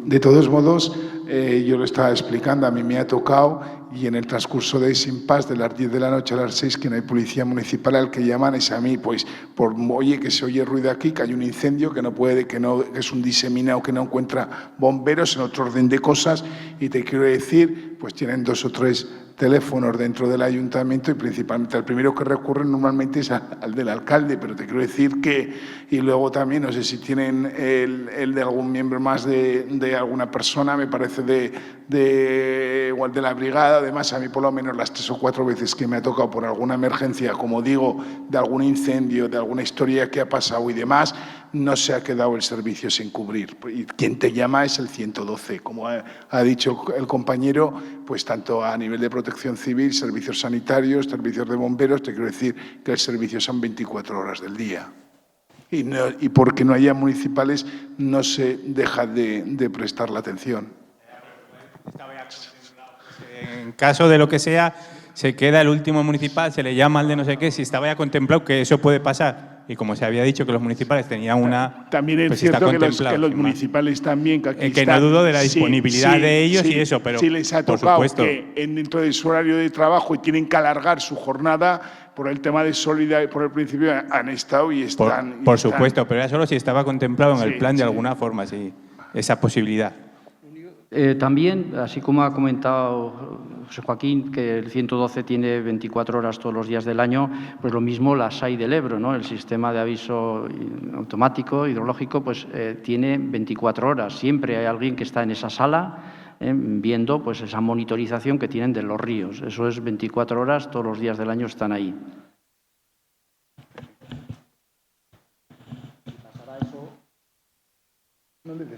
[SPEAKER 1] De todos modos, yo lo estaba explicando, a mí me ha tocado, y en el transcurso de ese impasse de las 10 de la noche a las 6, que no hay policía municipal, al que llaman es a mí, pues, oye, que se oye ruido aquí, que hay un incendio, que no puede, que es un diseminado, que no encuentra bomberos, en otro orden de cosas, y te quiero decir, pues tienen 2 o 3 teléfonos dentro del ayuntamiento y principalmente al primero que recurren normalmente es al del alcalde, pero te quiero decir que, y luego también, no sé si tienen el de algún miembro más de alguna persona, me parece igual de la brigada. Además, a mí por lo menos las 3 o 4 veces que me ha tocado por alguna emergencia, como digo, de algún incendio, de alguna historia que ha pasado y demás, no se ha quedado el servicio sin cubrir. Y quien te llama es el 112. Como ha dicho el compañero, pues tanto a nivel de protección civil, servicios sanitarios, servicios de bomberos, te quiero decir que el servicio son 24 horas del día. Y porque no haya municipales no se deja de prestar la atención.
[SPEAKER 7] En caso de lo que sea, se queda el último municipal, se le llama al de no sé qué, si estaba ya contemplado que eso puede pasar. Y como se había dicho que los municipales tenían una...
[SPEAKER 1] También es
[SPEAKER 7] pues
[SPEAKER 1] cierto que los municipales también...
[SPEAKER 7] Que no dudo de la disponibilidad de ellos y eso, pero
[SPEAKER 1] sí les ha tocado que dentro de su horario de trabajo y tienen que alargar su jornada por el tema de solidaridad, por el principio han estado y están...
[SPEAKER 7] Por supuesto, pero era solo si estaba contemplado en el plan de alguna forma, sí, esa posibilidad.
[SPEAKER 5] También, así como ha comentado José Joaquín, que el 112 tiene 24 horas todos los días del año, pues lo mismo la SAI del Ebro, ¿no? El sistema de aviso automático, hidrológico, pues tiene 24 horas. Siempre hay alguien que está en esa sala viendo pues esa monitorización que tienen de los ríos. Eso es 24 horas, todos los días del año están ahí.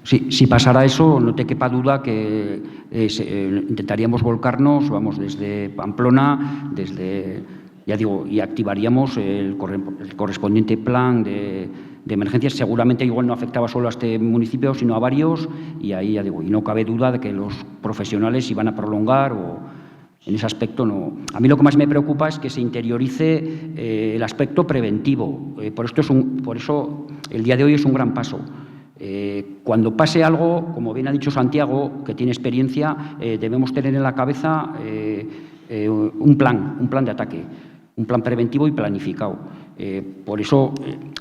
[SPEAKER 9] Si pasara eso, no te quepa duda que intentaríamos volcarnos, vamos, desde Pamplona, ya digo, y activaríamos el correspondiente plan de emergencias. Seguramente igual no afectaba solo a este municipio, sino a varios, y ahí, ya digo, y no cabe duda de que los profesionales iban a prolongar o... En ese aspecto no. A mí lo que más me preocupa es que se interiorice el aspecto preventivo. Por eso el día de hoy es un gran paso. Cuando pase algo, como bien ha dicho Santiago, que tiene experiencia, debemos tener en la cabeza un plan de ataque, un plan preventivo y planificado. Por eso,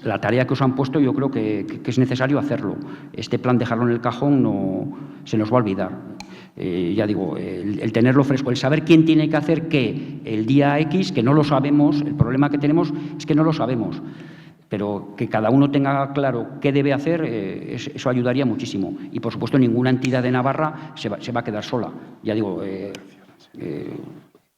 [SPEAKER 9] la tarea que os han puesto yo creo que es necesario hacerlo. Este plan, dejarlo en el cajón, no se nos va a olvidar. Ya digo, el tenerlo fresco, el saber quién tiene que hacer qué el día X, que no lo sabemos, el problema que tenemos es que no lo sabemos. Pero que cada uno tenga claro qué debe hacer, eso ayudaría muchísimo. Y, por supuesto, ninguna entidad de Navarra se va a quedar sola. Ya digo,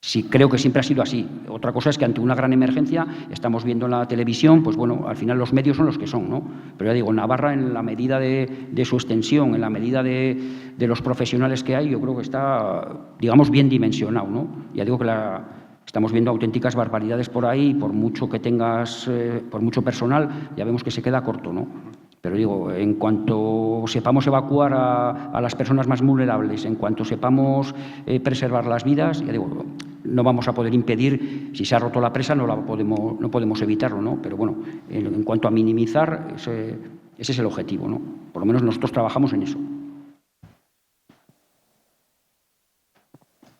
[SPEAKER 9] Sí, creo que siempre ha sido así. Otra cosa es que ante una gran emergencia, estamos viendo en la televisión, pues bueno, al final los medios son los que son, ¿no? Pero ya digo, Navarra, en la medida de su extensión, en la medida de los profesionales que hay, yo creo que está, digamos, bien dimensionado, ¿no? Ya digo que estamos viendo auténticas barbaridades por ahí, y por mucho que tengas, por mucho personal, ya vemos que se queda corto, ¿no? Pero digo, en cuanto sepamos evacuar a las personas más vulnerables, en cuanto sepamos preservar las vidas, ya digo, no vamos a poder impedir, si se ha roto la presa no podemos evitarlo, ¿no? Pero bueno, en cuanto a minimizar, ese es el objetivo, ¿no? Por lo menos nosotros trabajamos en eso.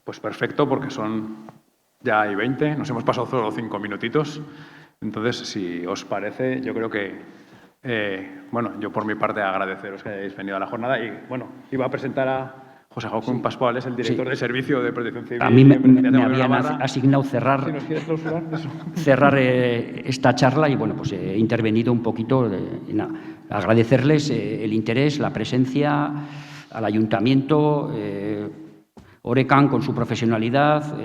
[SPEAKER 3] Pues perfecto, porque ya hay 20, nos hemos pasado solo 5 minutitos. Entonces, si os parece, yo creo que, bueno, yo por mi parte agradeceros que hayáis venido a la jornada y, bueno, iba a presentar a José Joaquín Pascual, es el director de Servicio de Protección Civil.
[SPEAKER 9] A mí me habían asignado cerrar,
[SPEAKER 3] si nos quieres clausurar, eso.
[SPEAKER 9] cerrar esta charla y, bueno, pues he intervenido un poquito. Agradecerles el interés, la presencia, al Ayuntamiento, Orecan con su profesionalidad,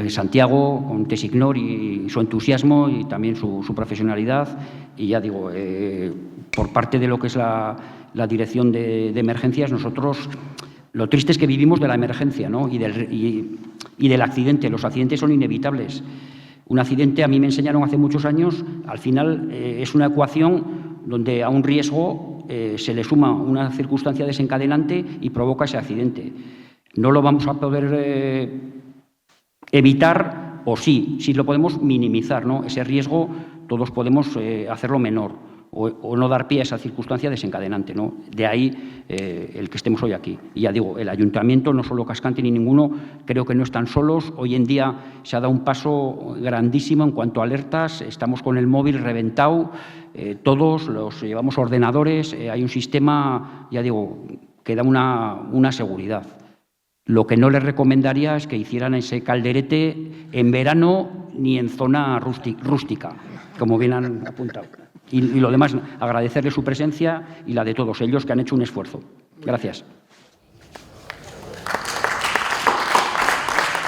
[SPEAKER 9] Santiago con Tesignor y su entusiasmo y también su profesionalidad. Y ya digo, por parte de lo que es la Dirección de Emergencias, nosotros lo triste es que vivimos de la emergencia, ¿no? y del accidente. Los accidentes son inevitables. Un accidente, a mí me enseñaron hace muchos años, al final es una ecuación donde a un riesgo se le suma una circunstancia desencadenante y provoca ese accidente. No lo vamos a poder evitar, o sí lo podemos minimizar, ¿no? Ese riesgo todos podemos hacerlo menor o no dar pie a esa circunstancia desencadenante, ¿no? De ahí el que estemos hoy aquí. Y ya digo, el Ayuntamiento, no solo Cascante ni ninguno, creo que no están solos. Hoy en día se ha dado un paso grandísimo en cuanto a alertas. Estamos con el móvil reventado, todos los llevamos ordenadores, hay un sistema, ya digo, que da una seguridad. Lo que no les recomendaría es que hicieran ese calderete en verano ni en zona rústica, como bien han apuntado. Y lo demás, agradecerles su presencia y la de todos ellos que han hecho un esfuerzo. Gracias.